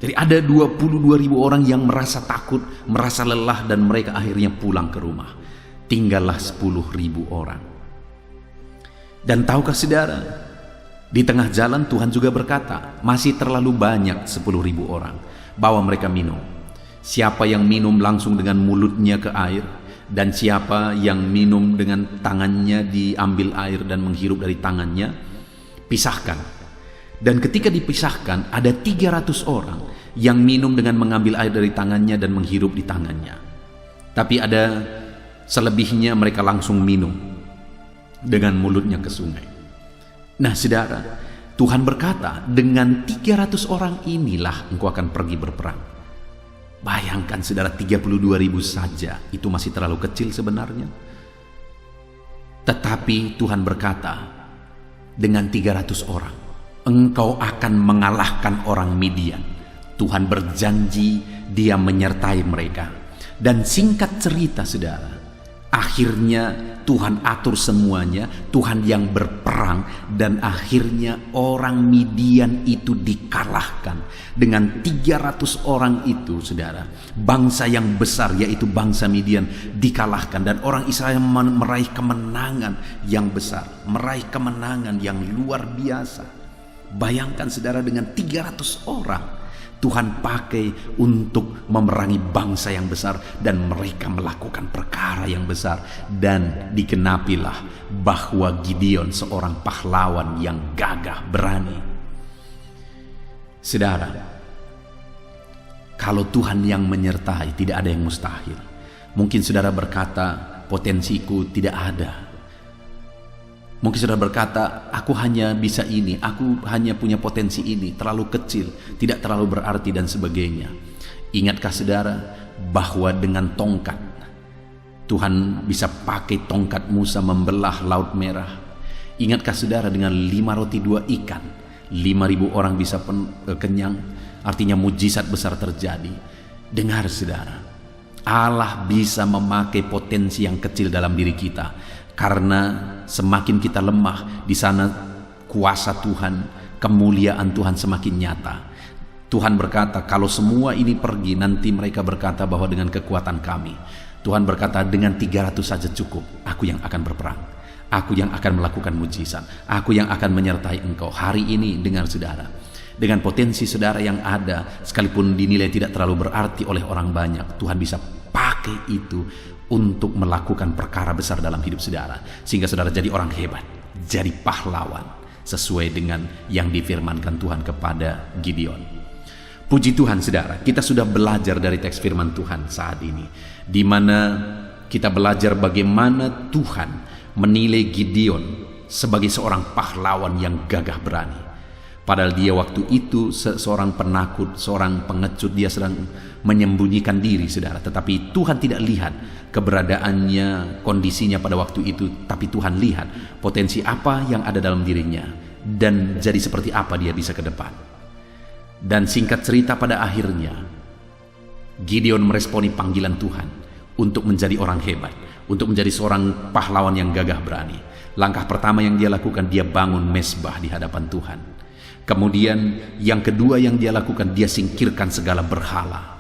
A: Jadi ada 22.000 orang yang merasa takut, merasa lelah, dan mereka akhirnya pulang ke rumah. Tinggallah 10.000 orang. Dan tahukah saudara, di tengah jalan Tuhan juga berkata, masih terlalu banyak 10.000 orang, bawa mereka minum. Siapa yang minum langsung dengan mulutnya ke air, dan siapa yang minum dengan tangannya diambil air dan menghirup dari tangannya, pisahkan. Dan ketika dipisahkan, ada 300 orang yang minum dengan mengambil air dari tangannya dan menghirup di tangannya. Tapi ada selebihnya mereka langsung minum dengan mulutnya ke sungai. Nah saudara, Tuhan berkata, dengan 300 orang inilah engkau akan pergi berperang. Bayangkan saudara, 32.000 saja, itu masih terlalu kecil sebenarnya. Tetapi Tuhan berkata, dengan 300 orang, engkau akan mengalahkan orang Midian. Tuhan berjanji dia menyertai mereka. Dan singkat cerita saudara, akhirnya Tuhan atur semuanya, Tuhan yang berperang, dan akhirnya orang Midian itu dikalahkan. Dengan 300 orang itu saudara, bangsa yang besar yaitu bangsa Midian dikalahkan, dan orang Israel meraih kemenangan yang besar, meraih kemenangan yang luar biasa. Bayangkan saudara, dengan 300 orang Tuhan pakai untuk memerangi bangsa yang besar, dan mereka melakukan perkara yang besar. Dan dikenapilah bahwa Gideon seorang pahlawan yang gagah berani. Saudara, kalau Tuhan yang menyertai, tidak ada yang mustahil. Mungkin saudara berkata, potensiku tidak ada. Mungkin saudara berkata, aku hanya bisa ini, aku hanya punya potensi ini, terlalu kecil, tidak terlalu berarti dan sebagainya. Ingatkah saudara bahwa dengan tongkat, Tuhan bisa pakai tongkat Musa membelah Laut Merah? Ingatkah saudara dengan 5 roti 2 ikan, 5.000 orang bisa kenyang? Artinya mujizat besar terjadi. Dengar saudara, Allah bisa memakai potensi yang kecil dalam diri kita. Karena semakin kita lemah, di sana kuasa Tuhan, kemuliaan Tuhan semakin nyata. Tuhan berkata, kalau semua ini pergi, nanti mereka berkata bahwa dengan kekuatan kami. Tuhan berkata, dengan 300 saja cukup, aku yang akan berperang. Aku yang akan melakukan mujizat. Aku yang akan menyertai engkau. Hari ini dengar saudara, dengan potensi saudara yang ada, sekalipun dinilai tidak terlalu berarti oleh orang banyak, Tuhan bisa pakai itu untuk melakukan perkara besar dalam hidup saudara, sehingga saudara jadi orang hebat, jadi pahlawan, sesuai dengan yang difirmankan Tuhan kepada Gideon. Puji Tuhan saudara, kita sudah belajar dari teks firman Tuhan saat ini, di mana kita belajar bagaimana Tuhan menilai Gideon sebagai seorang pahlawan yang gagah berani. Padahal dia waktu itu seorang penakut, seorang pengecut, dia sedang menyembunyikan diri saudara. Tetapi Tuhan tidak lihat keberadaannya, kondisinya pada waktu itu. Tapi Tuhan lihat potensi apa yang ada dalam dirinya, dan jadi seperti apa dia bisa ke depan. Dan singkat cerita, pada akhirnya Gideon meresponi panggilan Tuhan untuk menjadi orang hebat, untuk menjadi seorang pahlawan yang gagah berani. Langkah pertama yang dia lakukan, dia bangun mezbah di hadapan Tuhan. Kemudian yang kedua yang dia lakukan, dia singkirkan segala berhala.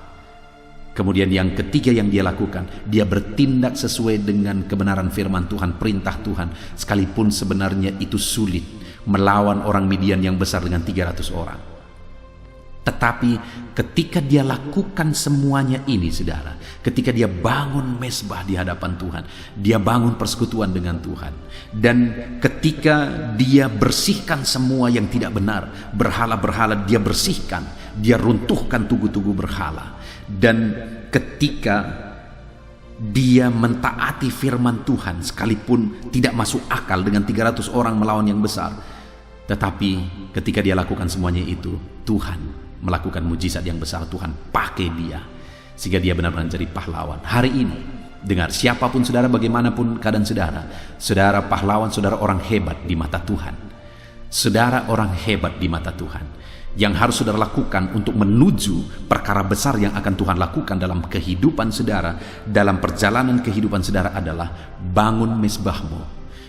A: Kemudian yang ketiga yang dia lakukan, dia bertindak sesuai dengan kebenaran firman Tuhan, perintah Tuhan, sekalipun sebenarnya itu sulit melawan orang Midian yang besar dengan 300 orang. Tetapi ketika dia lakukan semuanya ini saudara, ketika dia bangun mezbah di hadapan Tuhan, dia bangun persekutuan dengan Tuhan, dan ketika dia bersihkan semua yang tidak benar, berhala-berhala dia bersihkan, dia runtuhkan tugu-tugu berhala, dan ketika dia mentaati firman Tuhan, sekalipun tidak masuk akal dengan 300 orang melawan yang besar, tetapi ketika dia lakukan semuanya itu, Tuhan melakukan mujizat yang besar. Tuhan pakai dia sehingga dia benar-benar jadi pahlawan. Hari ini dengar, siapapun saudara, bagaimanapun keadaan saudara, saudara pahlawan, saudara orang hebat di mata Tuhan. Saudara orang hebat di mata Tuhan. Yang harus saudara lakukan untuk menuju perkara besar yang akan Tuhan lakukan dalam kehidupan saudara, dalam perjalanan kehidupan saudara, adalah bangun mezbahmu,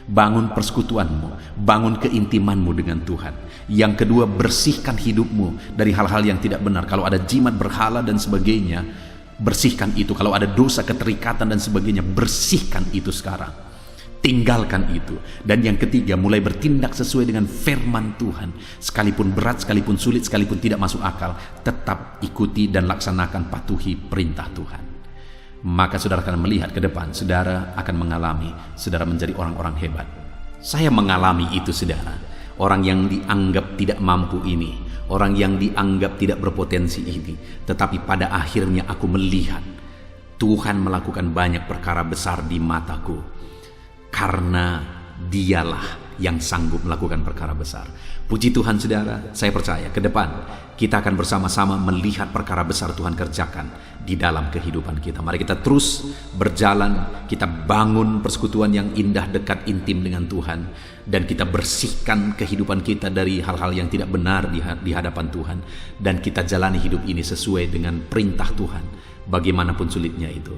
A: bangun persekutuanmu, bangun keintimanmu dengan Tuhan. Yang kedua, bersihkan hidupmu dari hal-hal yang tidak benar. Kalau ada jimat, berhala dan sebagainya, bersihkan itu. Kalau ada dosa, keterikatan dan sebagainya, bersihkan itu sekarang. Tinggalkan itu. Dan yang ketiga, mulai bertindak sesuai dengan firman Tuhan. Sekalipun berat, sekalipun sulit, sekalipun tidak masuk akal, tetap ikuti dan laksanakan, patuhi perintah Tuhan. Maka saudara akan melihat ke depan, saudara akan mengalami, saudara menjadi orang-orang hebat. Saya mengalami itu saudara. orang yang dianggap tidak mampu ini, orang yang dianggap tidak berpotensi ini, tetapi pada akhirnya aku melihat Tuhan melakukan banyak perkara besar di mataku, karena Dialah yang sanggup melakukan perkara besar. Puji Tuhan saudara, saya percaya ke depan kita akan bersama-sama melihat perkara besar Tuhan kerjakan di dalam kehidupan kita. Mari kita terus berjalan, kita bangun persekutuan yang indah, dekat, intim dengan Tuhan, dan kita bersihkan kehidupan kita dari hal-hal yang tidak benar di hadapan Tuhan, dan kita jalani hidup ini sesuai dengan perintah Tuhan, bagaimanapun sulitnya itu.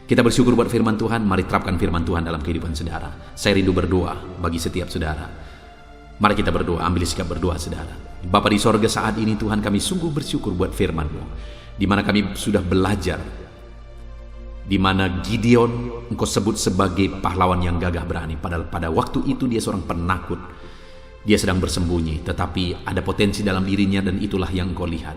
A: Kita bersyukur buat firman Tuhan. Mari terapkan firman Tuhan dalam kehidupan saudara. Saya rindu berdoa bagi setiap saudara. Mari kita berdoa, ambil sikap berdoa saudara. Bapa di sorga, saat ini Tuhan kami sungguh bersyukur buat firman-Mu, di mana kami sudah belajar, di mana Gideon Engkau sebut sebagai pahlawan yang gagah berani, padahal pada waktu itu dia seorang penakut. Dia sedang bersembunyi, tetapi ada potensi dalam dirinya, dan itulah yang Engkau lihat.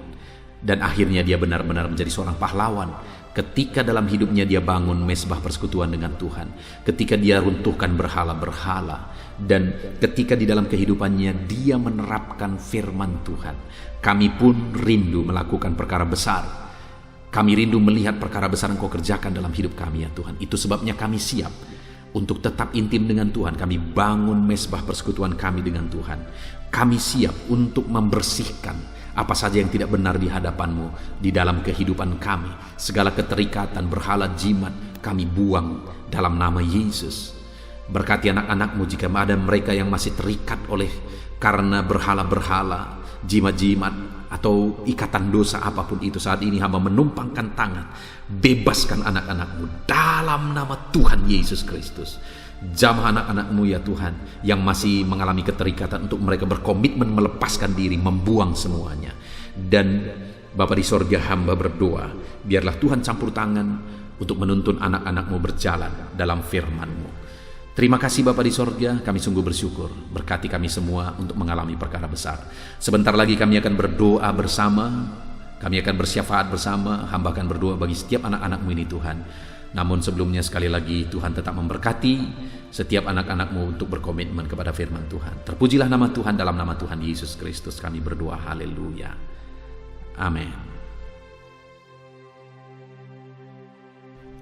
A: Dan akhirnya dia benar-benar menjadi seorang pahlawan ketika dalam hidupnya dia bangun mesbah persekutuan dengan Tuhan, ketika dia runtuhkan berhala-berhala, dan ketika di dalam kehidupannya dia menerapkan firman Tuhan. Kami pun rindu melakukan perkara besar. Kami rindu melihat perkara besar Engkau kerjakan dalam hidup kami ya Tuhan. Itu sebabnya kami siap untuk tetap intim dengan Tuhan. Kami bangun mesbah persekutuan kami dengan Tuhan. Kami siap untuk membersihkan apa saja yang tidak benar di hadapan-Mu di dalam kehidupan kami. Segala keterikatan, berhala, jimat, kami buang dalam nama Yesus. Berkati anak-anak-Mu jika ada mereka yang masih terikat oleh karena berhala-berhala, jimat-jimat, atau ikatan dosa apapun itu. Saat ini hamba menumpangkan tangan, bebaskan anak-anak-Mu dalam nama Tuhan Yesus Kristus. Jamah anak-anak-Mu ya Tuhan yang masih mengalami keterikatan, untuk mereka berkomitmen melepaskan diri, membuang semuanya. Dan Bapa di sorga, hamba berdoa, biarlah Tuhan campur tangan untuk menuntun anak-anak-Mu berjalan dalam firman-Mu. Terima kasih Bapa di sorga, kami sungguh bersyukur. Berkati kami semua untuk mengalami perkara besar. Sebentar lagi kami akan berdoa bersama, kami akan bersyafaat bersama. Hamba akan berdoa bagi setiap anak-anak-Mu ini Tuhan. Namun sebelumnya sekali lagi Tuhan tetap memberkati setiap anak-anak-Mu untuk berkomitmen kepada firman Tuhan. Terpujilah nama Tuhan, dalam nama Tuhan Yesus Kristus kami berdoa. Haleluya. Amin.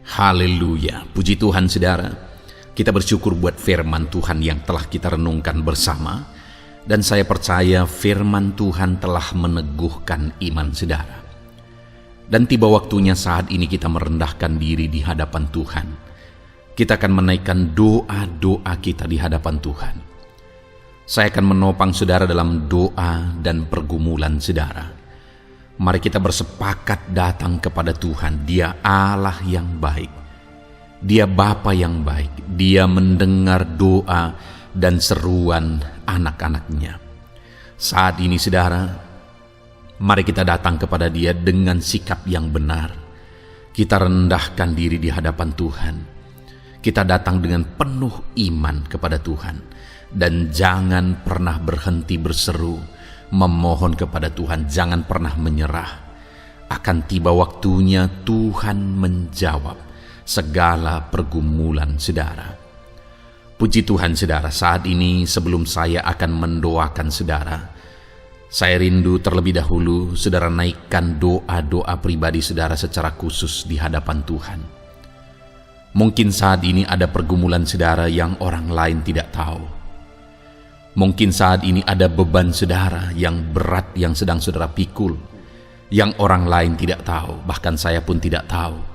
A: Haleluya. Puji Tuhan saudara. Kita bersyukur buat firman Tuhan yang telah kita renungkan bersama. Dan saya percaya firman Tuhan telah meneguhkan iman saudara. Dan tiba waktunya saat ini kita merendahkan diri di hadapan Tuhan. Kita akan menaikkan doa-doa kita di hadapan Tuhan. Saya akan menopang saudara dalam doa dan pergumulan saudara. Mari kita bersepakat datang kepada Tuhan. Dia Allah yang baik. Dia Bapa yang baik. Dia mendengar doa dan seruan anak-anaknya. Saat ini saudara, mari kita datang kepada Dia dengan sikap yang benar. Kita rendahkan diri di hadapan Tuhan. Kita datang dengan penuh iman kepada Tuhan. Dan jangan pernah berhenti berseru, memohon kepada Tuhan. Jangan pernah menyerah. Akan tiba waktunya Tuhan menjawab segala pergumulan saudara. Puji Tuhan saudara, saat ini sebelum saya akan mendoakan saudara, saya rindu terlebih dahulu saudara naikkan doa-doa pribadi saudara secara khusus di hadapan Tuhan. Mungkin saat ini ada pergumulan saudara yang orang lain tidak tahu. Mungkin saat ini ada beban saudara yang berat yang sedang saudara pikul, yang orang lain tidak tahu, bahkan saya pun tidak tahu.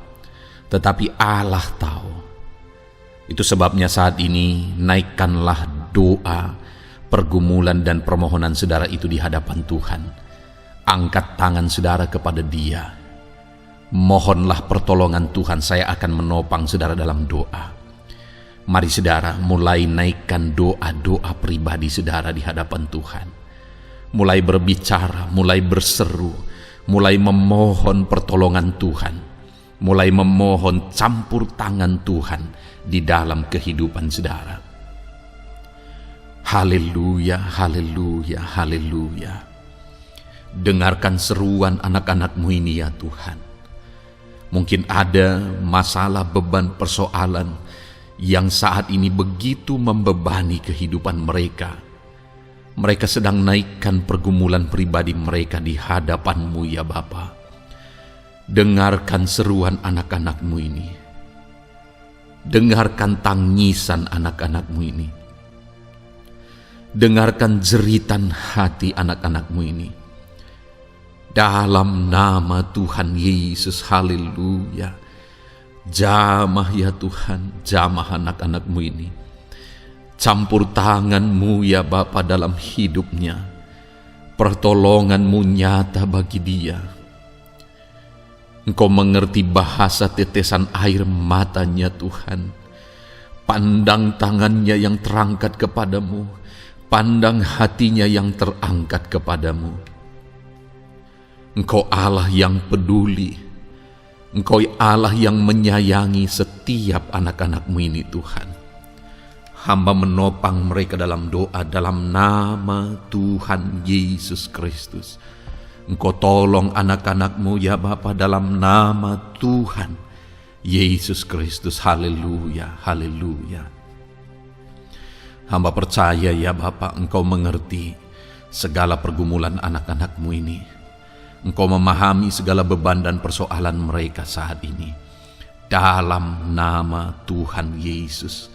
A: Tetapi Allah tahu. Itu sebabnya saat ini naikkanlah doa, pergumulan dan permohonan saudara itu di hadapan Tuhan. Angkat tangan saudara kepada Dia. Mohonlah pertolongan Tuhan. Saya akan menopang saudara dalam doa. Mari saudara mulai naikkan doa-doa pribadi saudara di hadapan Tuhan. Mulai berbicara, mulai berseru, mulai memohon pertolongan Tuhan. Mulai memohon campur tangan Tuhan di dalam kehidupan saudara. Haleluya, haleluya, haleluya. Dengarkan seruan anak-anak-Mu ini ya Tuhan. Mungkin ada masalah, beban, persoalan yang saat ini begitu membebani kehidupan mereka. Mereka sedang naikkan pergumulan pribadi mereka di hadapan-Mu ya Bapa. Dengarkan seruan anak-anak-Mu ini. Dengarkan tangisan anak-anak-Mu ini. Dengarkan jeritan hati anak-anak-Mu ini. Dalam nama Tuhan Yesus, haleluya. Jamah ya Tuhan, jamah anak-anak-Mu ini. Campur tangan-Mu ya Bapa dalam hidupnya. Pertolongan-Mu nyata bagi dia. Engkau mengerti bahasa tetesan air matanya Tuhan. Pandang tangannya yang terangkat kepadamu. Pandang hatinya yang terangkat kepadamu. Engkau Allah yang peduli. Engkau Allah yang menyayangi setiap anak-anak-Mu ini Tuhan. Hamba menopang mereka dalam doa dalam nama Tuhan Yesus Kristus. Engkau tolong anak-anak-Mu ya Bapa dalam nama Tuhan Yesus Kristus. Haleluya, haleluya. Hamba percaya ya Bapa, Engkau mengerti segala pergumulan anak-anak-Mu ini. Engkau memahami segala beban dan persoalan mereka saat ini. Dalam nama Tuhan Yesus,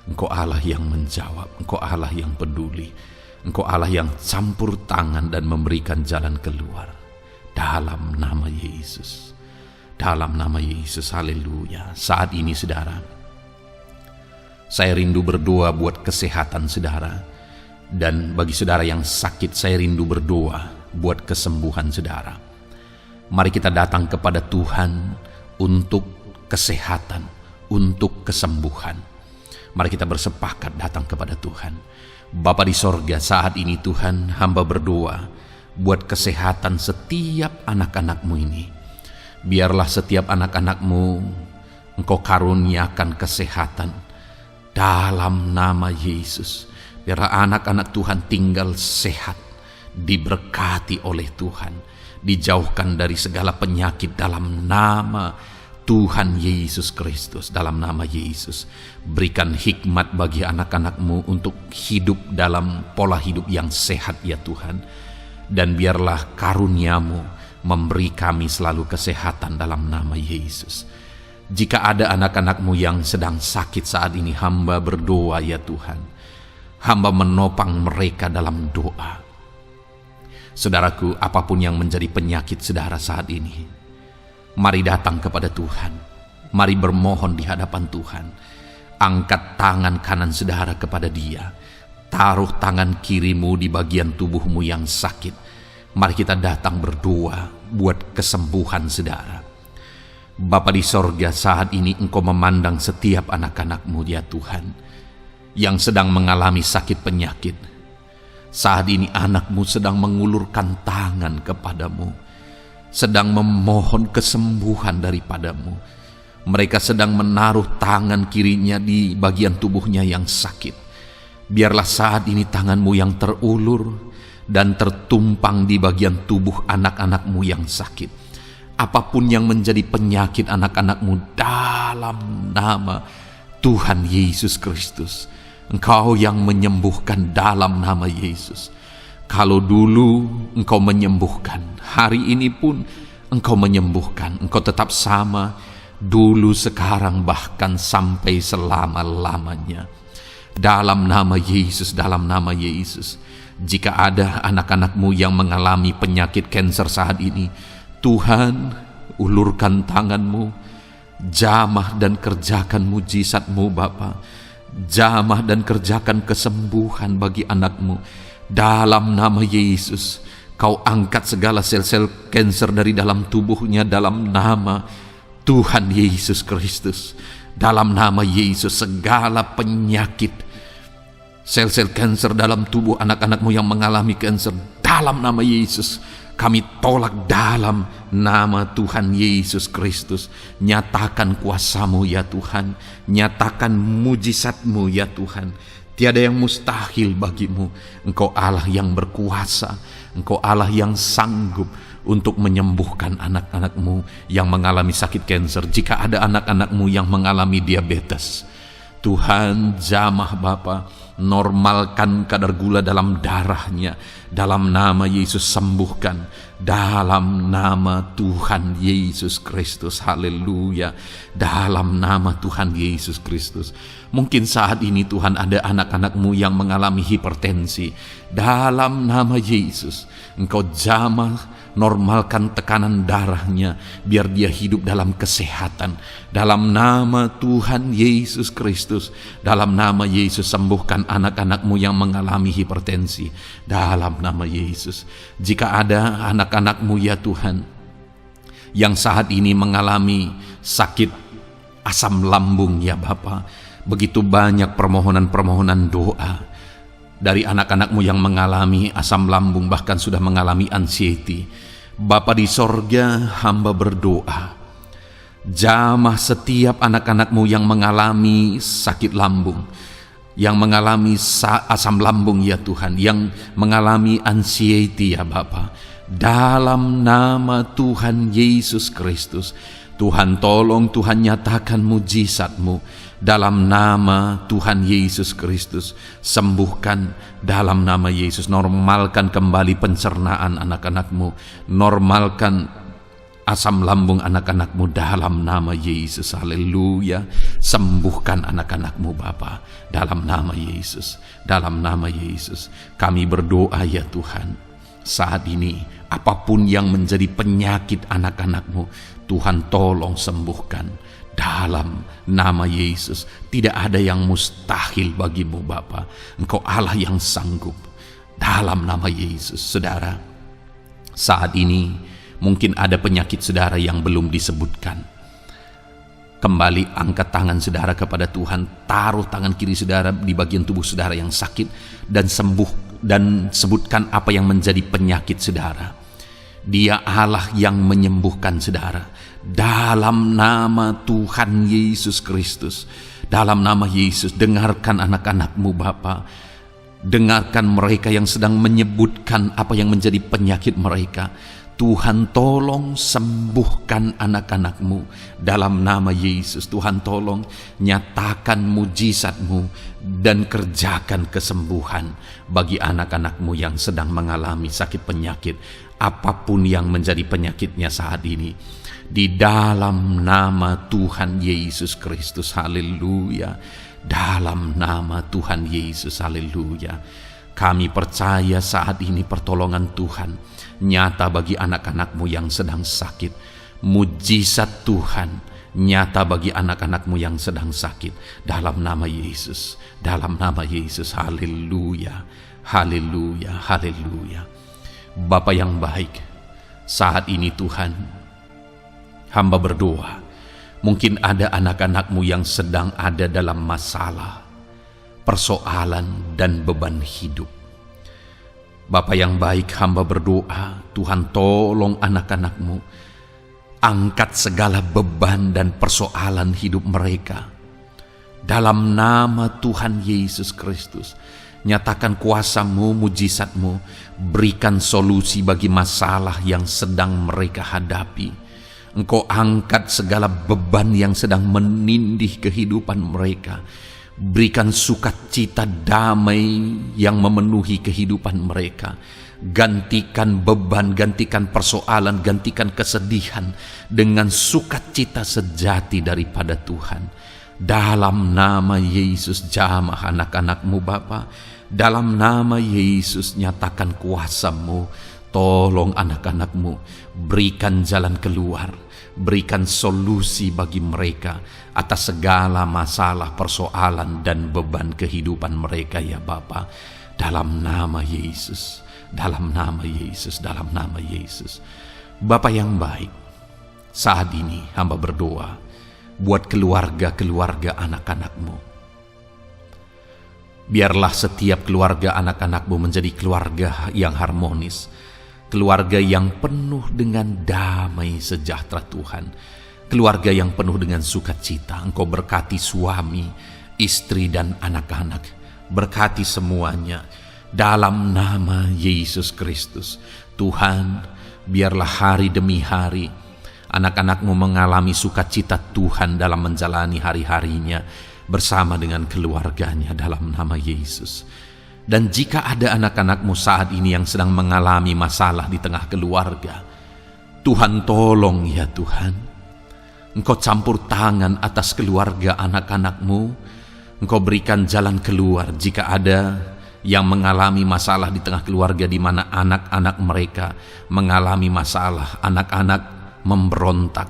A: Engkau Allah yang menjawab, Engkau Allah yang peduli, Engkau Allah yang campur tangan dan memberikan jalan keluar. Dalam nama Yesus, dalam nama Yesus, haleluya. Saat ini saudara, saya rindu berdoa buat kesehatan saudara. Dan bagi saudara yang sakit, saya rindu berdoa buat kesembuhan saudara. Mari kita datang kepada Tuhan untuk kesehatan, untuk kesembuhan. Mari kita bersepakat datang kepada Tuhan. Bapa di sorga, saat ini Tuhan, hamba berdoa buat kesehatan setiap anak-anak-Mu ini. Biarlah setiap anak-anak-Mu Engkau karuniakan kesehatan dalam nama Yesus. Biarlah anak-anak Tuhan tinggal sehat, diberkati oleh Tuhan, dijauhkan dari segala penyakit dalam nama Tuhan Yesus Kristus. Dalam nama Yesus, berikan hikmat bagi anak-anak-Mu untuk hidup dalam pola hidup yang sehat ya Tuhan. Dan biarlah karunia-Mu memberi kami selalu kesehatan dalam nama Yesus. Jika ada anak-anak-Mu yang sedang sakit saat ini, hamba berdoa ya Tuhan. Hamba menopang mereka dalam doa. Saudaraku, apapun yang menjadi penyakit saudara saat ini, mari datang kepada Tuhan. Mari bermohon di hadapan Tuhan. Angkat tangan kanan saudara kepada Dia. Taruh tangan kirimu di bagian tubuhmu yang sakit. Mari kita datang berdoa buat kesembuhan saudara. Bapa di sorga, saat ini Engkau memandang setiap anak-anak-Mu ya Tuhan, yang sedang mengalami sakit penyakit. Saat ini anak-Mu sedang mengulurkan tangan kepadamu, sedang memohon kesembuhan daripadamu. Mereka sedang menaruh tangan kirinya di bagian tubuhnya yang sakit. Biarlah saat ini tangan-Mu yang terulur dan tertumpang di bagian tubuh anak-anak-Mu yang sakit. Apapun yang menjadi penyakit anak-anak-Mu, dalam nama Tuhan Yesus Kristus, Engkau yang menyembuhkan dalam nama Yesus. Kalau dulu Engkau menyembuhkan, hari ini pun Engkau menyembuhkan. Engkau tetap sama, dulu, sekarang, bahkan sampai selama-lamanya. Dalam nama Yesus, dalam nama Yesus. Jika ada anak-anak-Mu yang mengalami penyakit kanker saat ini, Tuhan, ulurkan tangan-Mu, jamah dan kerjakan mujizat-Mu Bapa. Jamah dan kerjakan kesembuhan bagi anak-Mu. Dalam nama Yesus, Kau angkat segala sel-sel kanker dari dalam tubuhnya dalam nama Tuhan Yesus Kristus. Dalam nama Yesus, segala penyakit, sel-sel kanker dalam tubuh anak-anak-Mu yang mengalami kanker, dalam nama Yesus, kami tolak dalam nama Tuhan Yesus Kristus. Nyatakan kuasa-Mu ya Tuhan, nyatakan mujizat-Mu ya Tuhan. Tiada yang mustahil bagi-Mu. Engkau Allah yang berkuasa, Engkau Allah yang sanggup untuk menyembuhkan anak-anak-Mu yang mengalami sakit kanker. Jika ada anak-anak-Mu yang mengalami diabetes, Tuhan, jamah Bapa, Normalkan kadar gula dalam darahnya. Dalam nama Yesus sembuhkan. Dalam nama Tuhan Yesus Kristus. Haleluya. Dalam nama Tuhan Yesus Kristus. Mungkin saat ini Tuhan ada anak-anak-Mu yang mengalami hipertensi. Dalam nama Yesus, Engkau jamah, normalkan tekanan darahnya, biar dia hidup dalam kesehatan. Dalam nama Tuhan Yesus Kristus, dalam nama Yesus sembuhkan anak-anak-Mu yang mengalami hipertensi. Dalam nama Yesus, jika ada anak-anak-Mu ya Tuhan, yang saat ini mengalami sakit asam lambung ya Bapa, begitu banyak permohonan-permohonan doa dari anak-anak-Mu yang mengalami asam lambung, bahkan sudah mengalami anxiety. Bapa di sorga, hamba berdoa, jamah setiap anak-anak-Mu yang mengalami sakit lambung, yang mengalami asam lambung ya Tuhan, yang mengalami anxiety ya Bapa. Dalam nama Tuhan Yesus Kristus, Tuhan tolong, Tuhan nyatakan mujizat-Mu. Dalam nama Tuhan Yesus Kristus, sembuhkan dalam nama Yesus. Normalkan kembali pencernaan anak-anak-Mu. Normalkan asam lambung anak-anak-Mu dalam nama Yesus. Haleluya. Sembuhkan anak-anak-Mu Bapa dalam nama Yesus. Dalam nama Yesus kami berdoa ya Tuhan, saat ini apapun yang menjadi penyakit anak-anak-Mu, Tuhan tolong sembuhkan dalam nama Yesus. Tidak ada yang mustahil bagi-Mu Bapa. Engkau Allah yang sanggup. Dalam nama Yesus. Saudara, saat ini mungkin ada penyakit saudara yang belum disebutkan. Kembali angkat tangan saudara kepada Tuhan, taruh tangan kiri saudara di bagian tubuh saudara yang sakit, dan sembuh, dan sebutkan apa yang menjadi penyakit saudara. Dia Allah yang menyembuhkan saudara. Dalam nama Tuhan Yesus Kristus, dalam nama Yesus, dengarkan anak-anak-Mu Bapa. Dengarkan mereka yang sedang menyebutkan apa yang menjadi penyakit mereka. Tuhan tolong sembuhkan anak-anak-Mu dalam nama Yesus. Tuhan tolong nyatakan mujizat-Mu dan kerjakan kesembuhan bagi anak-anak-Mu yang sedang mengalami sakit penyakit, apapun yang menjadi penyakitnya saat ini. Di dalam nama Tuhan Yesus Kristus. Haleluya. Dalam nama Tuhan Yesus. Haleluya. Kami percaya saat ini pertolongan Tuhan nyata bagi anak-anak-Mu yang sedang sakit. Mujizat Tuhan nyata bagi anak-anak-Mu yang sedang sakit. Dalam nama Yesus. Dalam nama Yesus. Haleluya. Haleluya. Haleluya. Bapa yang baik, saat ini Tuhan, hamba berdoa, mungkin ada anak-anak-Mu yang sedang ada dalam masalah, persoalan, dan beban hidup. Bapa yang baik, hamba berdoa, Tuhan tolong anak-anak-Mu, angkat segala beban dan persoalan hidup mereka. Dalam nama Tuhan Yesus Kristus, nyatakan kuasa-Mu, mujizat-Mu, berikan solusi bagi masalah yang sedang mereka hadapi. Engkau angkat segala beban yang sedang menindih kehidupan mereka. Berikan sukacita damai yang memenuhi kehidupan mereka. Gantikan beban, gantikan persoalan, gantikan kesedihan dengan sukacita sejati daripada Tuhan. Dalam nama Yesus, jamah anak-anak-Mu Bapa. Dalam nama Yesus, nyatakan kuasa-Mu. Tolong anak-anak-Mu, berikan jalan keluar, berikan solusi bagi mereka atas segala masalah, persoalan, dan beban kehidupan mereka ya Bapa. Dalam nama Yesus, dalam nama Yesus, dalam nama Yesus. Bapa yang baik, saat ini hamba berdoa buat keluarga-keluarga anak-anak-Mu. Biarlah setiap keluarga anak-anak-Mu menjadi keluarga yang harmonis, keluarga yang penuh dengan damai sejahtera Tuhan, keluarga yang penuh dengan sukacita. Engkau berkati suami, istri, dan anak-anak, berkati semuanya dalam nama Yesus Kristus. Tuhan, biarlah hari demi hari anak-anak-Mu mengalami sukacita Tuhan dalam menjalani hari-harinya. bersama dengan keluarganya dalam nama Yesus. Dan jika ada anak-anakmu saat ini yang sedang mengalami masalah di tengah keluarga, Tuhan tolong ya Tuhan. Engkau campur tangan atas keluarga anak-anakmu. Engkau berikan jalan keluar jika ada yang mengalami masalah di tengah keluarga, di mana anak-anak mereka mengalami masalah, anak-anak memberontak,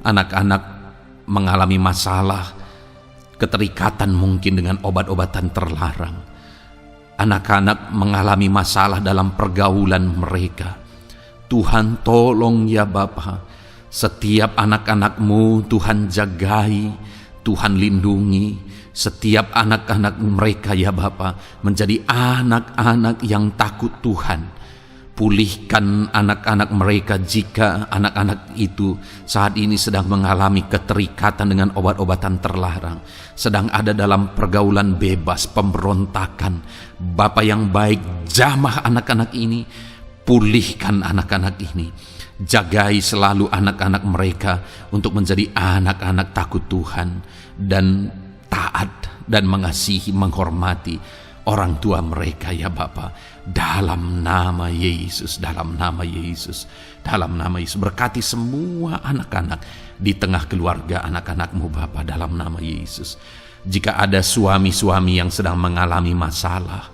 A: anak-anak mengalami masalah, keterikatan mungkin dengan obat-obatan terlarang, anak-anak mengalami masalah dalam pergaulan mereka. Tuhan tolong ya Bapa, setiap anak-anakmu Tuhan jagai, Tuhan lindungi. Setiap anak-anak mereka ya Bapa menjadi anak-anak yang takut Tuhan. Pulihkan anak-anak mereka jika anak-anak itu saat ini sedang mengalami keterikatan dengan obat-obatan terlarang, sedang ada dalam pergaulan bebas, pemberontakan. Bapa yang baik, jamah anak-anak ini, pulihkan anak-anak ini. Jagai selalu anak-anak mereka untuk menjadi anak-anak takut Tuhan dan taat dan mengasihi, menghormati orang tua mereka ya Bapa. Dalam nama Yesus, dalam nama Yesus, dalam nama Yesus. Berkati semua anak-anak di tengah keluarga anak-anakmu Bapa, dalam nama Yesus. Jika ada suami-suami yang sedang mengalami masalah,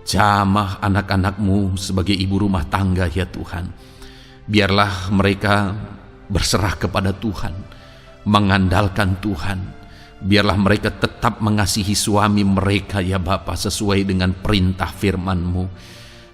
A: jamah anak-anakmu sebagai ibu rumah tangga ya Tuhan. Biarlah mereka berserah kepada Tuhan, mengandalkan Tuhan. Biarlah mereka tetap mengasihi suami mereka ya Bapa, sesuai dengan perintah firman-Mu.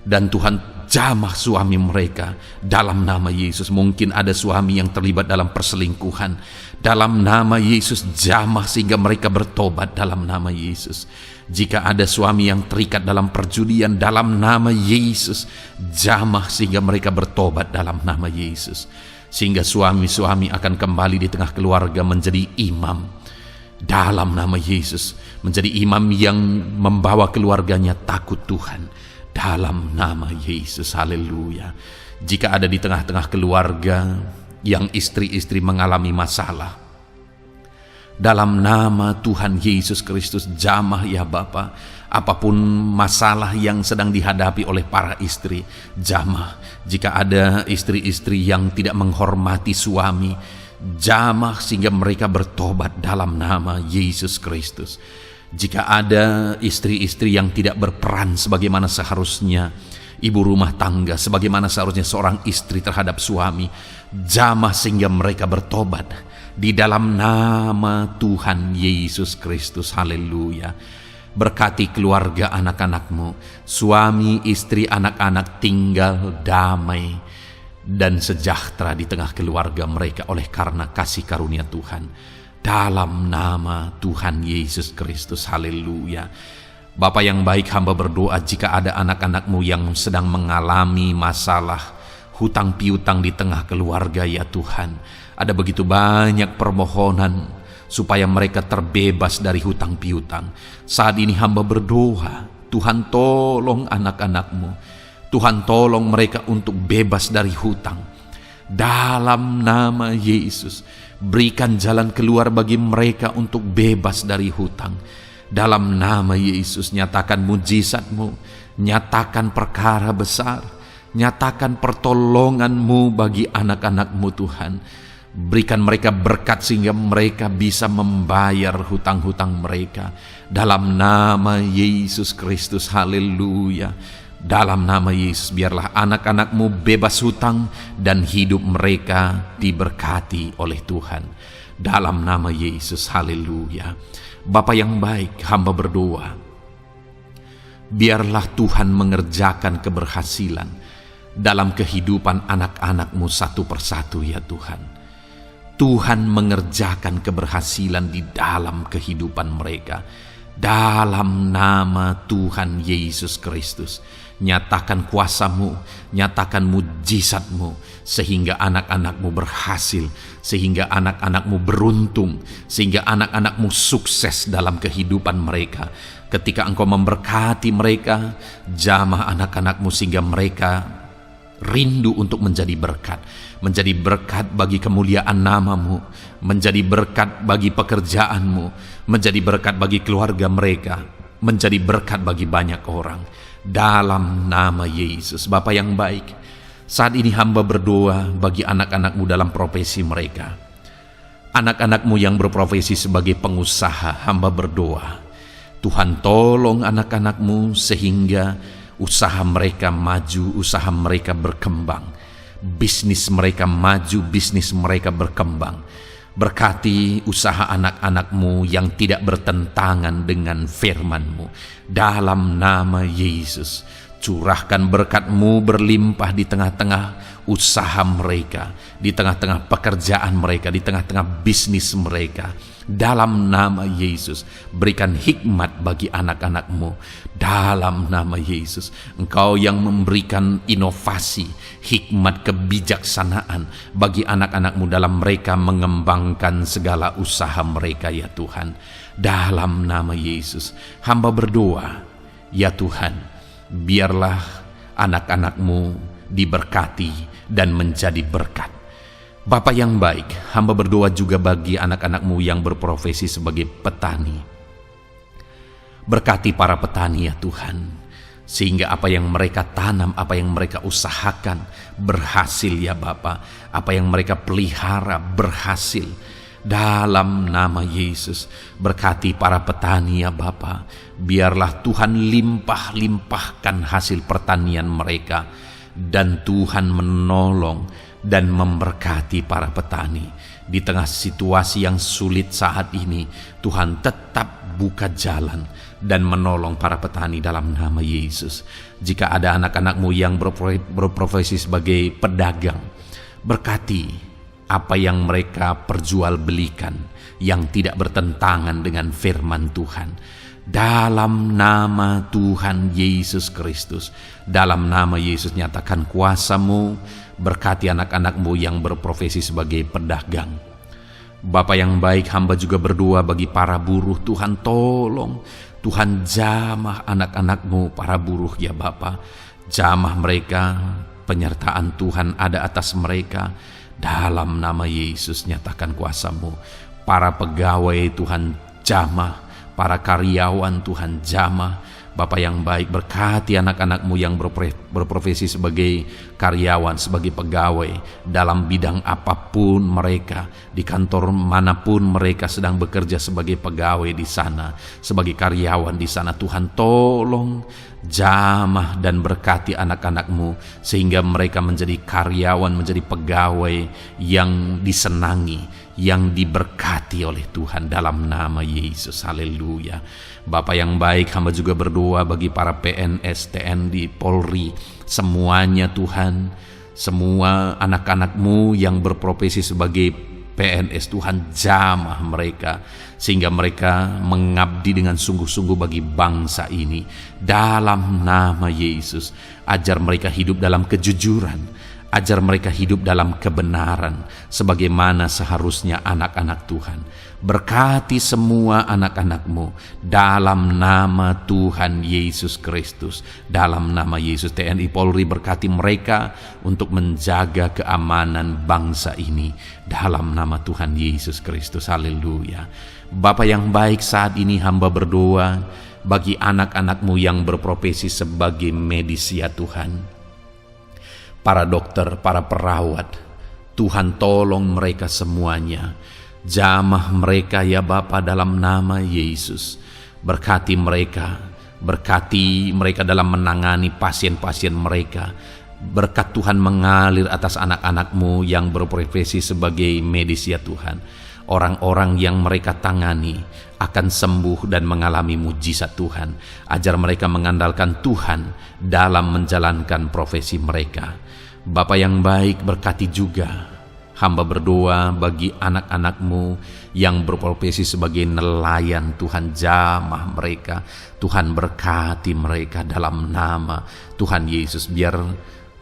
A: Dan Tuhan jamah suami mereka dalam nama Yesus. Mungkin ada suami yang terlibat dalam perselingkuhan, dalam nama Yesus jamah sehingga mereka bertobat dalam nama Yesus. Jika ada suami yang terikat dalam perjudian, dalam nama Yesus jamah sehingga mereka bertobat dalam nama Yesus. Sehingga suami-suami akan kembali di tengah keluarga menjadi imam dalam nama Yesus, menjadi imam yang membawa keluarganya takut Tuhan dalam nama Yesus. Haleluya. Jika ada di tengah-tengah keluarga yang istri-istri mengalami masalah, dalam nama Tuhan Yesus Kristus jamah ya Bapa, apapun masalah yang sedang dihadapi oleh para istri, jamah. Jika ada istri-istri yang tidak menghormati suami, jamah sehingga mereka bertobat dalam nama Yesus Kristus. Jika ada istri-istri yang tidak berperan sebagaimana seharusnya ibu rumah tangga, sebagaimana seharusnya seorang istri terhadap suami, jamah sehingga mereka bertobat di dalam nama Tuhan Yesus Kristus. Haleluya. Berkati keluarga anak-anakmu, suami, istri, anak-anak tinggal damai dan sejahtera di tengah keluarga mereka oleh karena kasih karunia Tuhan. Dalam nama Tuhan Yesus Kristus. Haleluya. Bapa yang baik, hamba berdoa jika ada anak-anakmu yang sedang mengalami masalah hutang piutang di tengah keluarga ya Tuhan. Ada begitu banyak permohonan supaya mereka terbebas dari hutang piutang. Saat ini hamba berdoa, Tuhan tolong anak-anakmu, Tuhan tolong mereka untuk bebas dari hutang. Dalam nama Yesus, berikan jalan keluar bagi mereka untuk bebas dari hutang. Dalam nama Yesus, nyatakan mujizat-Mu, nyatakan perkara besar, nyatakan pertolongan-Mu bagi anak-anak-Mu Tuhan. Berikan mereka berkat sehingga mereka bisa membayar hutang-hutang mereka. Dalam nama Yesus Kristus, haleluya. Dalam nama Yesus, biarlah anak-anak-Mu bebas hutang dan hidup mereka diberkati oleh Tuhan. Dalam nama Yesus, haleluya. Bapa yang baik, hamba berdoa, biarlah Tuhan mengerjakan keberhasilan dalam kehidupan anak-anak-Mu satu persatu ya Tuhan. Tuhan mengerjakan keberhasilan di dalam kehidupan mereka. Dalam nama Tuhan Yesus Kristus, nyatakan kuasa-Mu, nyatakan mujizat-Mu, sehingga anak-anak-Mu berhasil, sehingga anak-anak-Mu beruntung, sehingga anak-anak-Mu sukses dalam kehidupan mereka. Ketika Engkau memberkati mereka, jamah anak-anak-Mu sehingga mereka rindu untuk menjadi berkat bagi kemuliaan nama-Mu, menjadi berkat bagi pekerjaan-Mu, menjadi berkat bagi keluarga mereka, menjadi berkat bagi banyak orang. Dalam nama Yesus. Bapa yang baik, saat ini hamba berdoa bagi anak-anak-Mu dalam profesi mereka. Anak-anak-Mu yang berprofesi sebagai pengusaha, hamba berdoa, Tuhan tolong anak-anak-Mu sehingga usaha mereka maju, usaha mereka berkembang, bisnis mereka maju, bisnis mereka berkembang. Berkati usaha anak-anak-Mu yang tidak bertentangan dengan firman-Mu. Dalam nama Yesus, curahkan berkat-Mu berlimpah di tengah-tengah usaha mereka, di tengah-tengah pekerjaan mereka, di tengah-tengah bisnis mereka. Dalam nama Yesus, berikan hikmat bagi anak-anak-Mu. Dalam nama Yesus, Engkau yang memberikan inovasi, hikmat, kebijaksanaan bagi anak-anak-Mu dalam mereka mengembangkan segala usaha mereka, ya Tuhan. Dalam nama Yesus, hamba berdoa, ya Tuhan, biarlah anak-anak-Mu diberkati dan menjadi berkat. Bapa yang baik, hamba berdoa juga bagi anak-anak-Mu yang berprofesi sebagai petani. Berkati para petani, ya Tuhan, sehingga apa yang mereka tanam, apa yang mereka usahakan berhasil, ya Bapa. Apa yang mereka pelihara berhasil. Dalam nama Yesus, berkati para petani, ya Bapa. Biarlah Tuhan limpah-limpahkan hasil pertanian mereka, dan Tuhan menolong dan memberkati para petani. Di tengah situasi yang sulit saat ini, Tuhan tetap buka jalan dan menolong para petani dalam nama Yesus. Jika ada anak-anak-Mu yang berprofesi sebagai pedagang, berkati apa yang mereka perjualbelikan yang tidak bertentangan dengan firman Tuhan. Dalam nama Tuhan Yesus Kristus, dalam nama Yesus, nyatakan kuasa-Mu, berkati anak-anak-Mu yang berprofesi sebagai pedagang. Bapa yang baik, hamba juga berdoa bagi para buruh. Tuhan tolong, Tuhan jamah anak-anak-Mu para buruh, ya Bapa. Jamah mereka, penyertaan Tuhan ada atas mereka. Dalam nama Yesus, nyatakan kuasa-Mu. Para pegawai Tuhan jamah, para karyawan Tuhan jamah. Bapa yang baik, berkati anak-anak-Mu yang berprofesi sebagai karyawan, sebagai pegawai dalam bidang apapun mereka, di kantor manapun mereka sedang bekerja sebagai pegawai di sana, sebagai karyawan di sana. Tuhan tolong jamah dan berkati anak-anak-Mu sehingga mereka menjadi karyawan, menjadi pegawai yang disenangi, yang diberkati oleh Tuhan dalam nama Yesus. Haleluya. Bapa yang baik, hamba juga berdoa bagi para PNS, TNI, Polri, semuanya Tuhan, semua anak-anak-Mu yang berprofesi sebagai PNS, Tuhan jamah mereka sehingga mereka mengabdi dengan sungguh-sungguh bagi bangsa ini. Dalam nama Yesus, ajar mereka hidup dalam kejujuran, ajar mereka hidup dalam kebenaran sebagaimana seharusnya anak-anak Tuhan. Berkati semua anak-anak-Mu dalam nama Tuhan Yesus Kristus. Dalam nama Yesus, TNI Polri berkati mereka untuk menjaga keamanan bangsa ini dalam nama Tuhan Yesus Kristus. Haleluya. Bapa yang baik, saat ini hamba berdoa bagi anak-anak-Mu yang berprofesi sebagai medis, ya Tuhan. Para dokter, para perawat, Tuhan tolong mereka semuanya. Jamah mereka, ya Bapa, dalam nama Yesus. Berkati mereka dalam menangani pasien-pasien mereka. Berkat Tuhan mengalir atas anak-anak-Mu yang berprofesi sebagai medis, ya Tuhan. Orang-orang yang mereka tangani akan sembuh dan mengalami mujizat Tuhan. Ajar mereka mengandalkan Tuhan dalam menjalankan profesi mereka. Bapa yang baik, berkati juga hamba berdoa bagi anak-anak-Mu yang berprofesi sebagai nelayan. Tuhan jamah mereka, Tuhan berkati mereka dalam nama Tuhan Yesus. Biar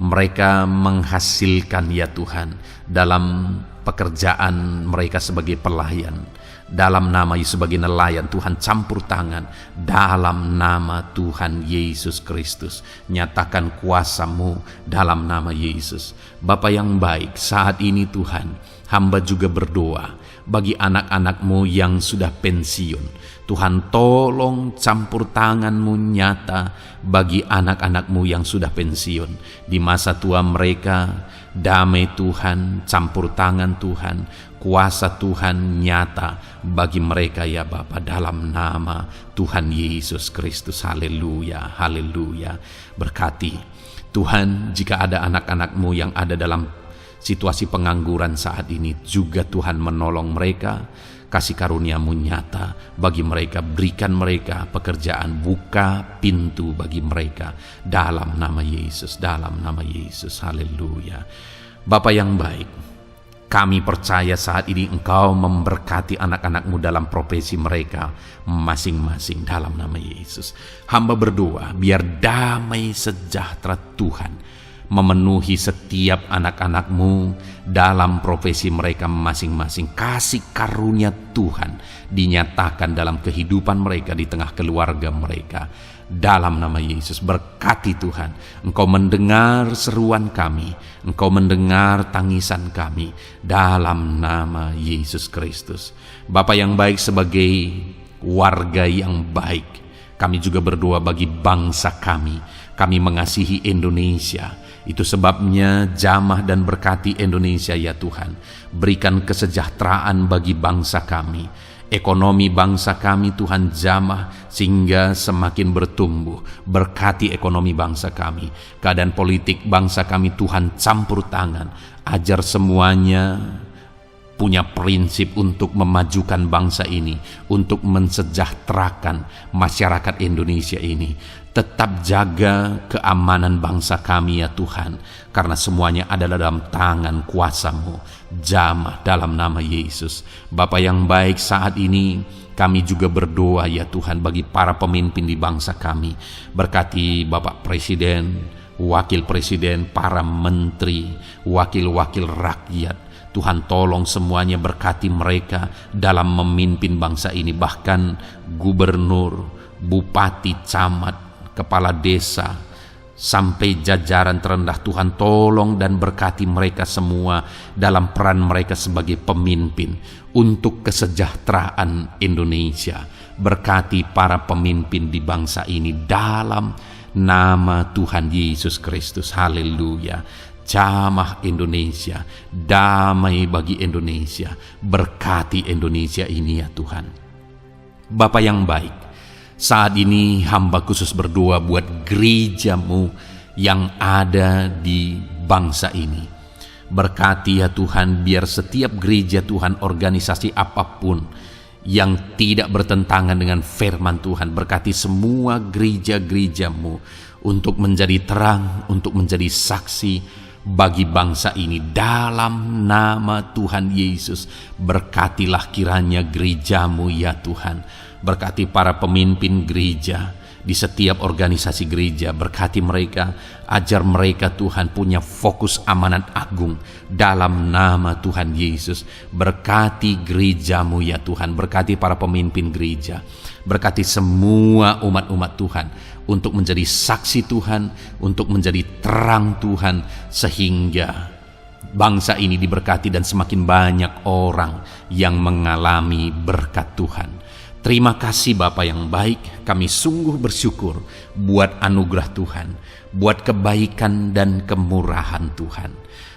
A: mereka menghasilkan ya Tuhan dalam pekerjaan mereka sebagai pelayan. Dalam nama Yesus sebagai nelayan, Tuhan campur tangan. Dalam nama Tuhan Yesus Kristus, nyatakan kuasa-Mu dalam nama Yesus. Bapa yang baik, saat ini Tuhan, hamba juga berdoa bagi anak-anak-Mu yang sudah pensiun. Tuhan, tolong campur tangan-Mu nyata bagi anak-anak-Mu yang sudah pensiun. Di masa tua mereka, damai Tuhan, campur tangan Tuhan, kuasa Tuhan nyata bagi mereka ya Bapa, dalam nama Tuhan Yesus Kristus. Haleluya, haleluya. Berkati Tuhan, jika ada anak-anak-Mu yang ada dalam situasi pengangguran saat ini, juga Tuhan menolong mereka. Kasih karunia-Mu nyata bagi mereka, berikan mereka pekerjaan, buka pintu bagi mereka dalam nama Yesus, dalam nama Yesus. Haleluya. Bapa yang baik, kami percaya saat ini Engkau memberkati anak-anak-Mu dalam profesi mereka masing-masing dalam nama Yesus. Hamba berdoa biar damai sejahtera Tuhan memenuhi setiap anak-anak-Mu dalam profesi mereka masing-masing. Kasih karunia Tuhan dinyatakan dalam kehidupan mereka, di tengah keluarga mereka. Dalam nama Yesus, berkati Tuhan. Engkau mendengar seruan kami, Engkau mendengar tangisan kami dalam nama Yesus Kristus. Bapa yang baik, sebagai warga yang baik, kami juga berdoa bagi bangsa kami. Kami mengasihi Indonesia. Itu sebabnya jamah dan berkati Indonesia ya Tuhan. Berikan kesejahteraan bagi bangsa kami. Ekonomi bangsa kami Tuhan jamah sehingga semakin bertumbuh. Berkati ekonomi bangsa kami. Keadaan politik bangsa kami Tuhan campur tangan. Ajar semuanya punya prinsip untuk memajukan bangsa ini, untuk mensejahterakan masyarakat Indonesia ini. Tetap jaga keamanan bangsa kami ya Tuhan, karena semuanya adalah dalam tangan kuasa-Mu. Jamah dalam nama Yesus. Bapa yang baik, saat ini kami juga berdoa ya Tuhan bagi para pemimpin di bangsa kami. Berkati Bapak Presiden, Wakil Presiden, para menteri, wakil-wakil rakyat. Tuhan, tolong semuanya, berkati mereka dalam memimpin bangsa ini. Bahkan gubernur, bupati, camat, kepala desa, sampai jajaran terendah. Tuhan, tolong dan berkati mereka semua dalam peran mereka sebagai pemimpin untuk kesejahteraan Indonesia. Berkati para pemimpin di bangsa ini dalam nama Tuhan Yesus Kristus. Haleluya. Jamah Indonesia, damai bagi Indonesia. Berkati Indonesia ini ya Tuhan. Bapa yang baik, saat ini hamba khusus berdoa buat gereja-Mu yang ada di bangsa ini. Berkati ya Tuhan, biar setiap gereja Tuhan, organisasi apapun yang tidak bertentangan dengan firman Tuhan, berkati semua gereja-gereja-Mu untuk menjadi terang, untuk menjadi saksi bagi bangsa ini dalam nama Tuhan Yesus. Berkatilah kiranya gereja-Mu ya Tuhan. Berkati para pemimpin gereja di setiap organisasi gereja. Berkati mereka, ajar mereka Tuhan punya fokus amanat agung dalam nama Tuhan Yesus. Berkati gereja-Mu ya Tuhan. Berkati para pemimpin gereja. Berkati semua umat-umat Tuhan untuk menjadi saksi Tuhan, untuk menjadi terang Tuhan, sehingga bangsa ini diberkati dan semakin banyak orang yang mengalami berkat Tuhan. Terima kasih Bapa yang baik, kami sungguh bersyukur buat anugerah Tuhan, buat kebaikan dan kemurahan Tuhan.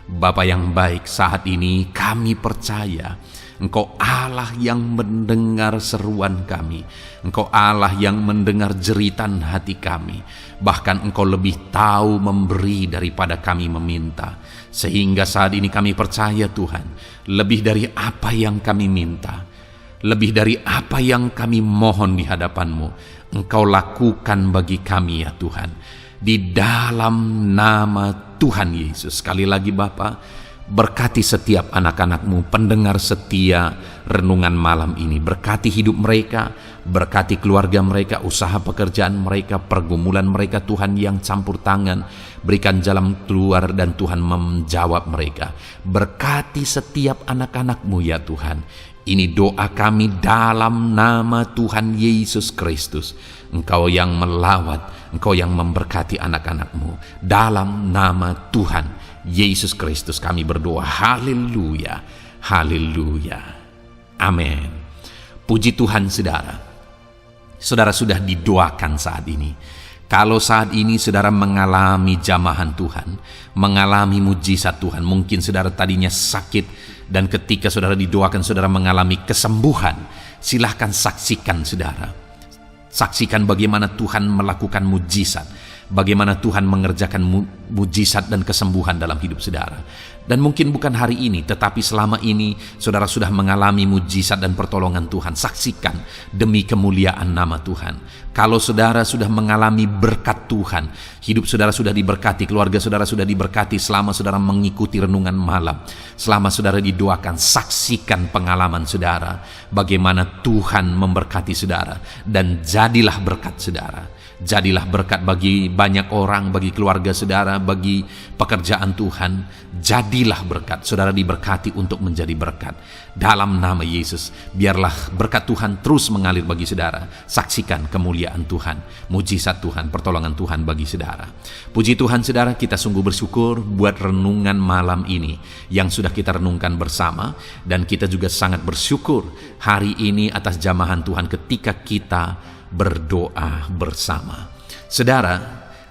A: Bapa yang baik, saat ini kami percaya Engkau Allah yang mendengar seruan kami. Engkau Allah yang mendengar jeritan hati kami. Bahkan Engkau lebih tahu memberi daripada kami meminta. Sehingga saat ini kami percaya Tuhan, lebih dari apa yang kami minta, lebih dari apa yang kami mohon di hadapan-Mu, Engkau lakukan bagi kami ya Tuhan. Di dalam nama Tuhan Yesus. Sekali lagi Bapa, berkati setiap anak-anak-Mu, pendengar setia renungan malam ini. Berkati hidup mereka, Berkati keluarga mereka, usaha pekerjaan mereka, pergumulan mereka Tuhan yang campur tangan. Berikan jalan keluar dan Tuhan menjawab mereka. Berkati setiap anak-anak-Mu ya Tuhan. Ini doa kami dalam nama Tuhan Yesus Kristus. Engkau yang melawat, Engkau yang memberkati anak-anak-Mu. Dalam nama Tuhan Yesus Kristus kami berdoa. Haleluya, haleluya, amin. Puji Tuhan saudara. Saudara sudah didoakan saat ini. Kalau saat ini saudara mengalami jamahan Tuhan, mengalami mujizat Tuhan, mungkin saudara tadinya sakit dan ketika saudara didoakan saudara mengalami kesembuhan, silahkan saksikan saudara. Saksikan bagaimana Tuhan melakukan mujizat, bagaimana Tuhan mengerjakan mujizat dan kesembuhan dalam hidup saudara. Dan mungkin bukan hari ini, tetapi selama ini saudara sudah mengalami mujizat dan pertolongan Tuhan. Saksikan demi kemuliaan nama Tuhan. Kalau saudara sudah mengalami berkat Tuhan, hidup saudara sudah diberkati, keluarga saudara sudah diberkati selama saudara mengikuti renungan malam, selama saudara didoakan, saksikan pengalaman saudara, bagaimana Tuhan memberkati saudara, dan jadilah berkat saudara. Jadilah berkat bagi banyak orang, bagi keluarga saudara, bagi pekerjaan Tuhan. Jadilah berkat, saudara diberkati untuk menjadi berkat. Dalam nama Yesus, biarlah berkat Tuhan terus mengalir bagi saudara. Saksikan kemuliaan Tuhan, mujizat Tuhan, pertolongan Tuhan bagi saudara. Puji Tuhan saudara, kita sungguh bersyukur buat renungan malam ini yang sudah kita renungkan bersama. Dan kita juga sangat bersyukur hari ini atas jamahan Tuhan ketika kita berdoa bersama. Saudara,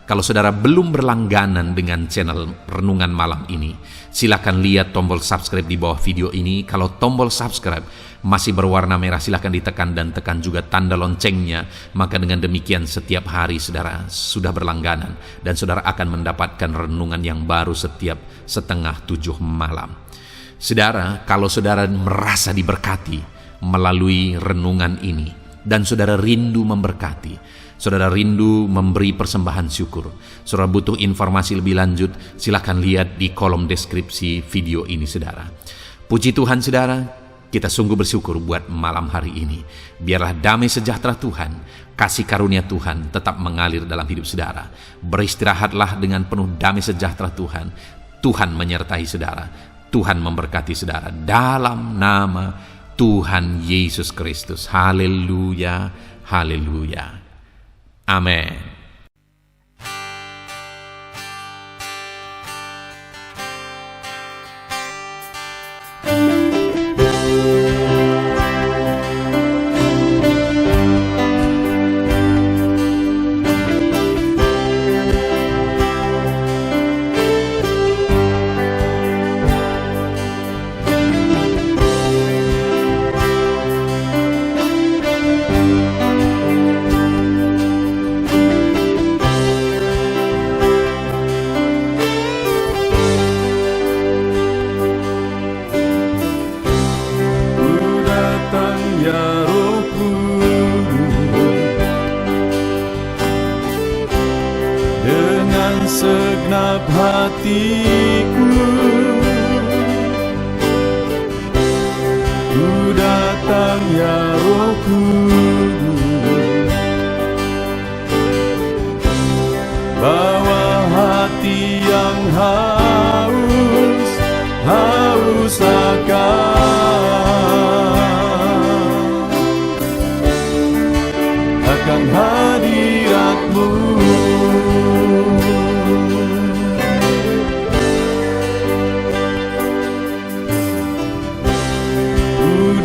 A: kalau saudara belum berlangganan dengan channel Renungan Malam ini, silakan lihat tombol subscribe di bawah video ini. Kalau tombol subscribe masih berwarna merah, silakan ditekan dan tekan juga tanda loncengnya. Maka dengan demikian setiap hari saudara sudah berlangganan dan saudara akan mendapatkan renungan yang baru setiap 6:30 malam. Saudara, kalau saudara merasa diberkati melalui renungan ini, dan saudara rindu memberkati, saudara rindu memberi persembahan syukur, saudara butuh informasi lebih lanjut, silakan lihat di kolom deskripsi video ini saudara. Puji Tuhan saudara, kita sungguh bersyukur buat malam hari ini. Biarlah damai sejahtera Tuhan, kasih karunia Tuhan tetap mengalir dalam hidup saudara. Beristirahatlah dengan penuh damai sejahtera Tuhan. Tuhan menyertai saudara, Tuhan memberkati saudara dalam nama Tuhan Yesus Kristus. Haleluya, haleluya. Amin.
B: Segenap hatiku ku datang ya Roh Kudus, bawa hati yang haus akan hadirat-Mu.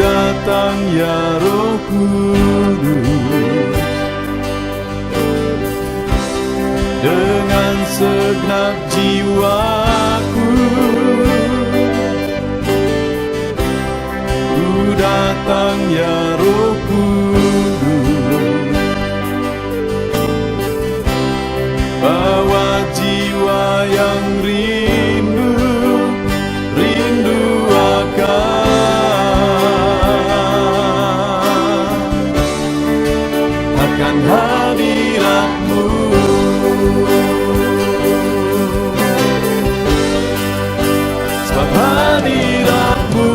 B: Datang ya Roh Kudus, dengan segenap jiwaku ku datang ya Roh Kudus, bawa jiwa yang rindu akan hadirat-Mu. Sebab hadirat-Mu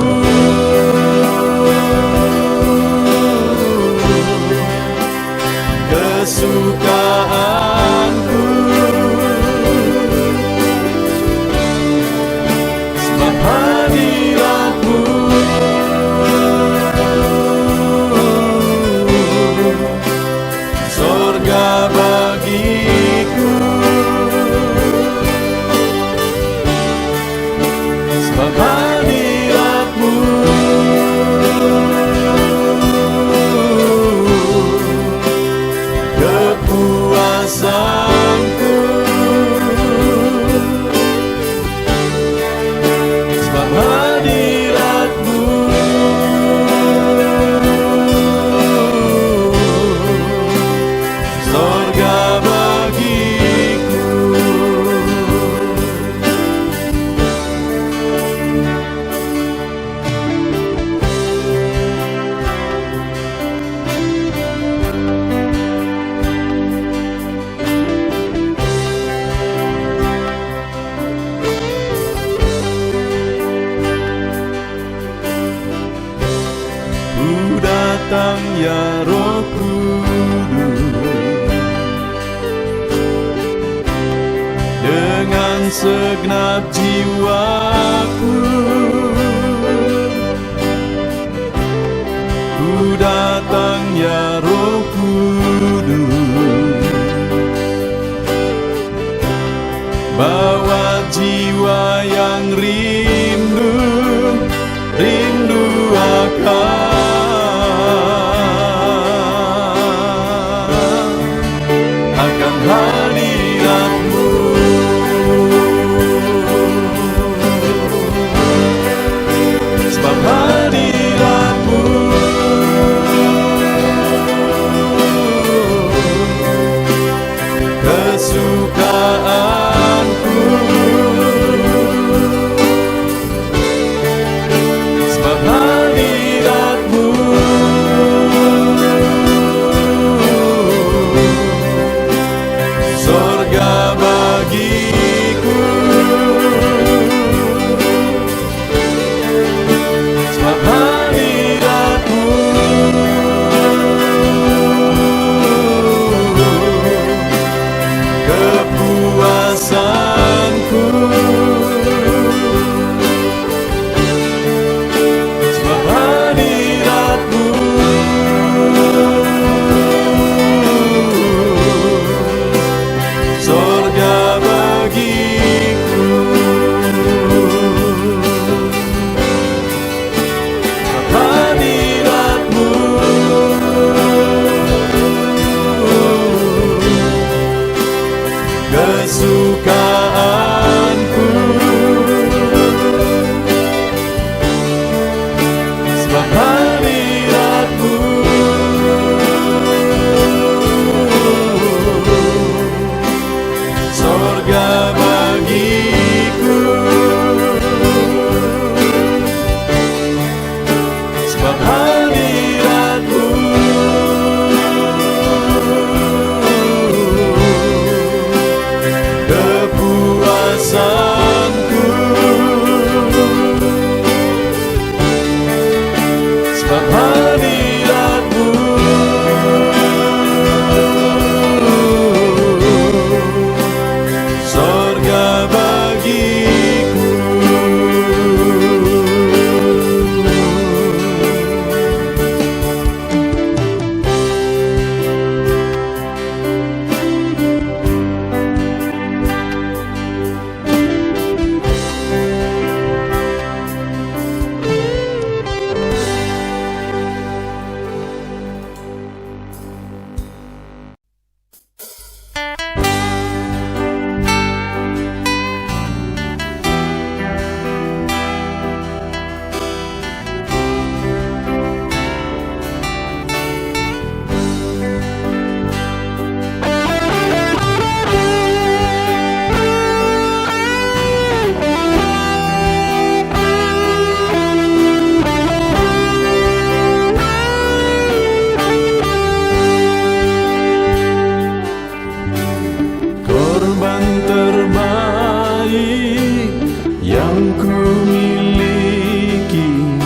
B: datang ya Roh Kudus, dengan segenap jiwaku ku datang ya Roh Kudus, bawa jiwa yang rindu akan hadirat-Mu. Sebab hadirat-Mu kesukaanku, sebab hadirat-Mu sorga bagiku, sebab hadirat-Mu kepuasanku, sebab hadirat-Mu sorga bagiku, sebab hadirat-Mu kesukaanku, sebab hadirat-Mu sorga bagiku, sebab hadirat-Mu kepuasanku, sebab hadirat-Mu sorga bagiku. Korban terbaik yang ku miliki,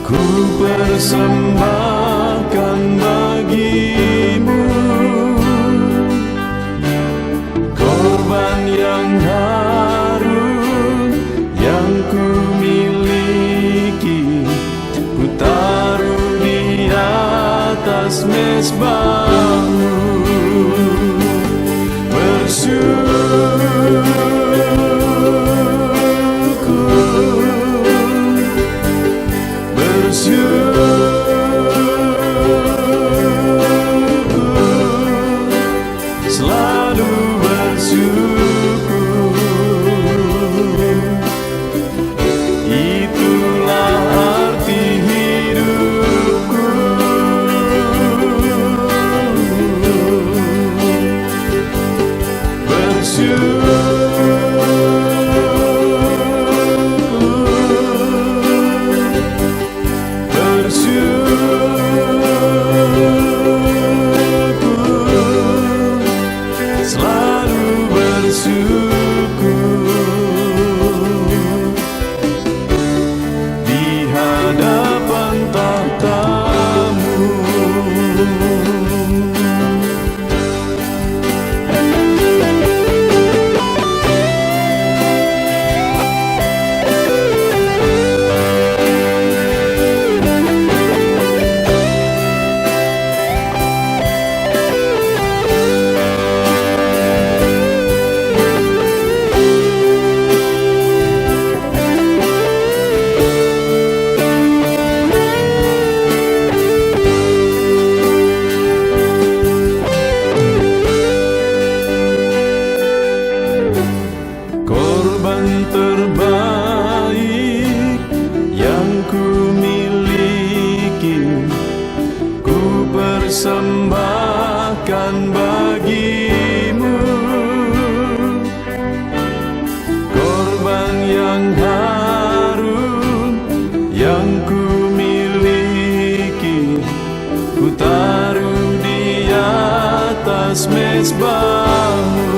B: ku persembahkan bagi-Mu. Korban yang harum yang ku miliki, ku taruh di atas mezbah-Mu. Selalu bersyukur, itulah arti hidupku. Bersyukur, ku miliki, ku persembahkan bagimu. Korban yang harum yang ku miliki, ku taruh di atas mezbahmu.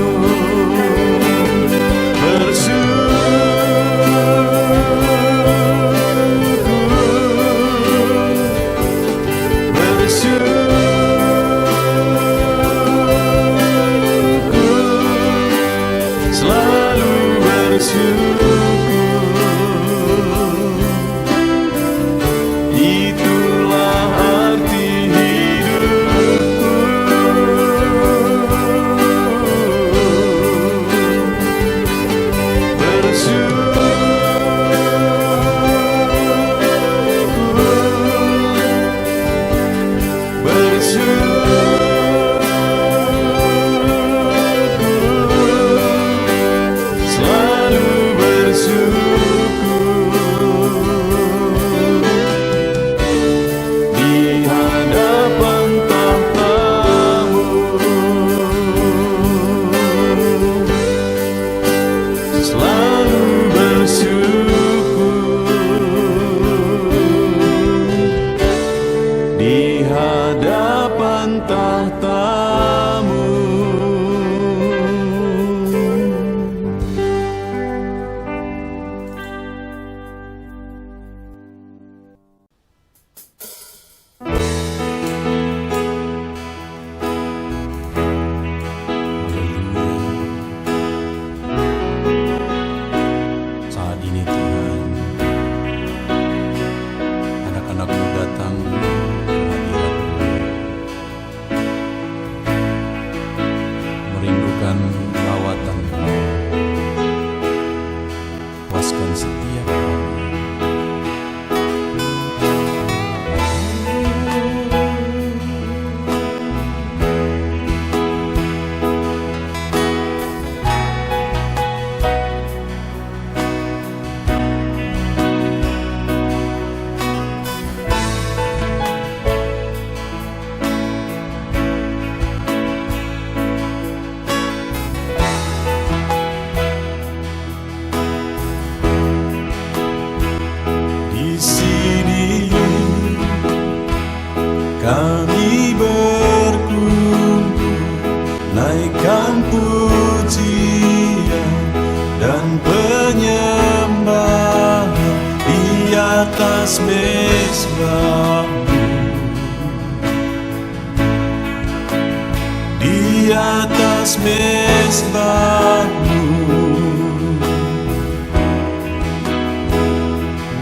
B: Itulah arti hidupku. kami berkumpul, naikkan pujian dan penyembahan di atas mezbah-Mu, di atas mezbah-Mu.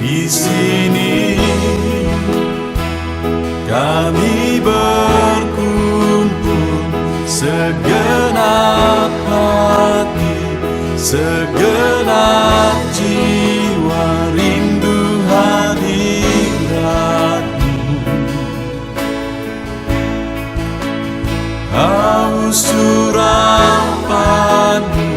B: Di sini kami berkumpul, segenap hati, segenap jiwa rindu hadirat-Mu. Haus urapan-Mu,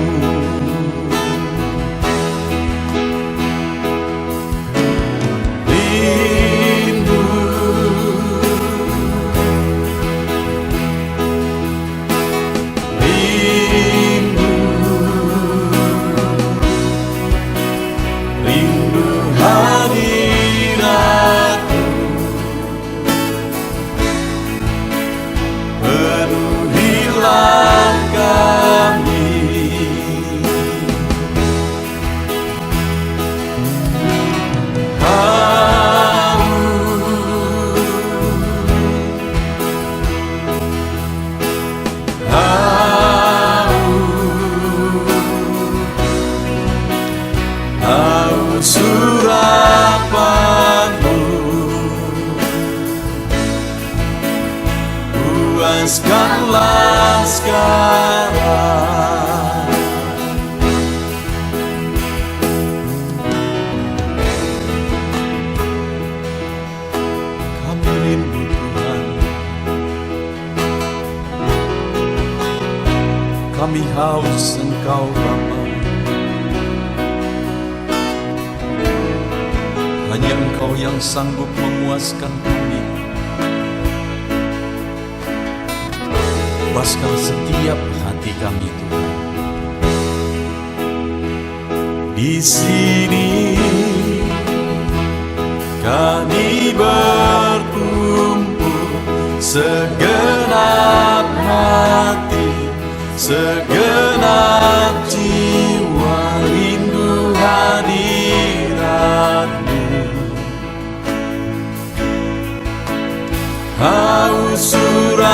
B: surapan-Mu, puaskanlah sekarang. Kami rindu Tuhan, kami haus Engkau Bapa. Hanya hanya Engkau yang sanggup memuaskan kami. Puaskan setiap hati kami, Tuhan. Di sini kami berkumpul, segenap hati, segenap jiwa, rindu hadirat-Mu. Haus urapan-Mu,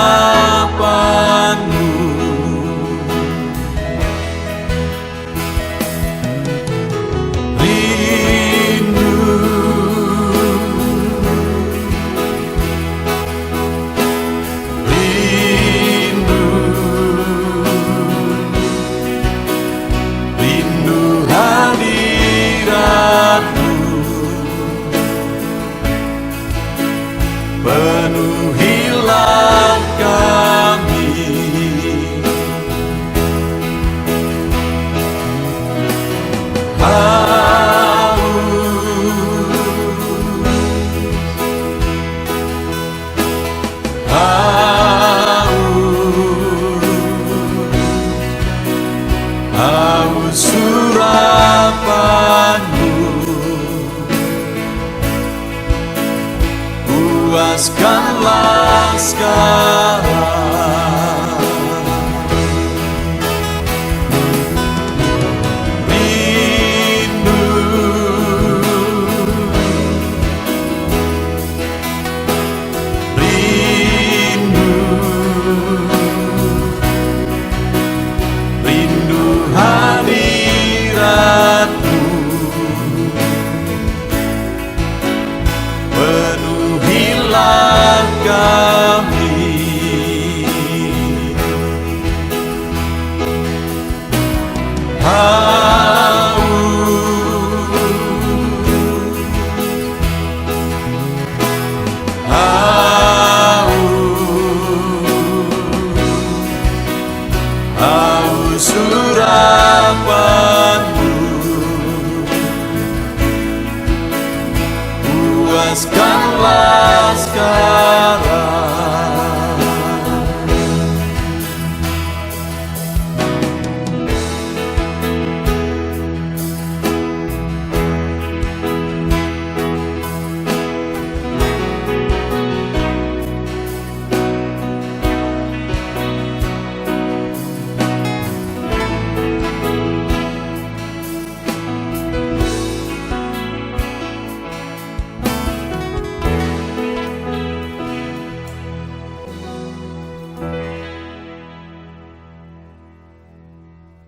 B: penuhilah kami. Haus urapan-Mu, puaskanlah sekarang. Rindu, rindu, rindu hadirat-Mu. Penuhilah kami. Haus urapan-Mu, puaskanlah sekarang.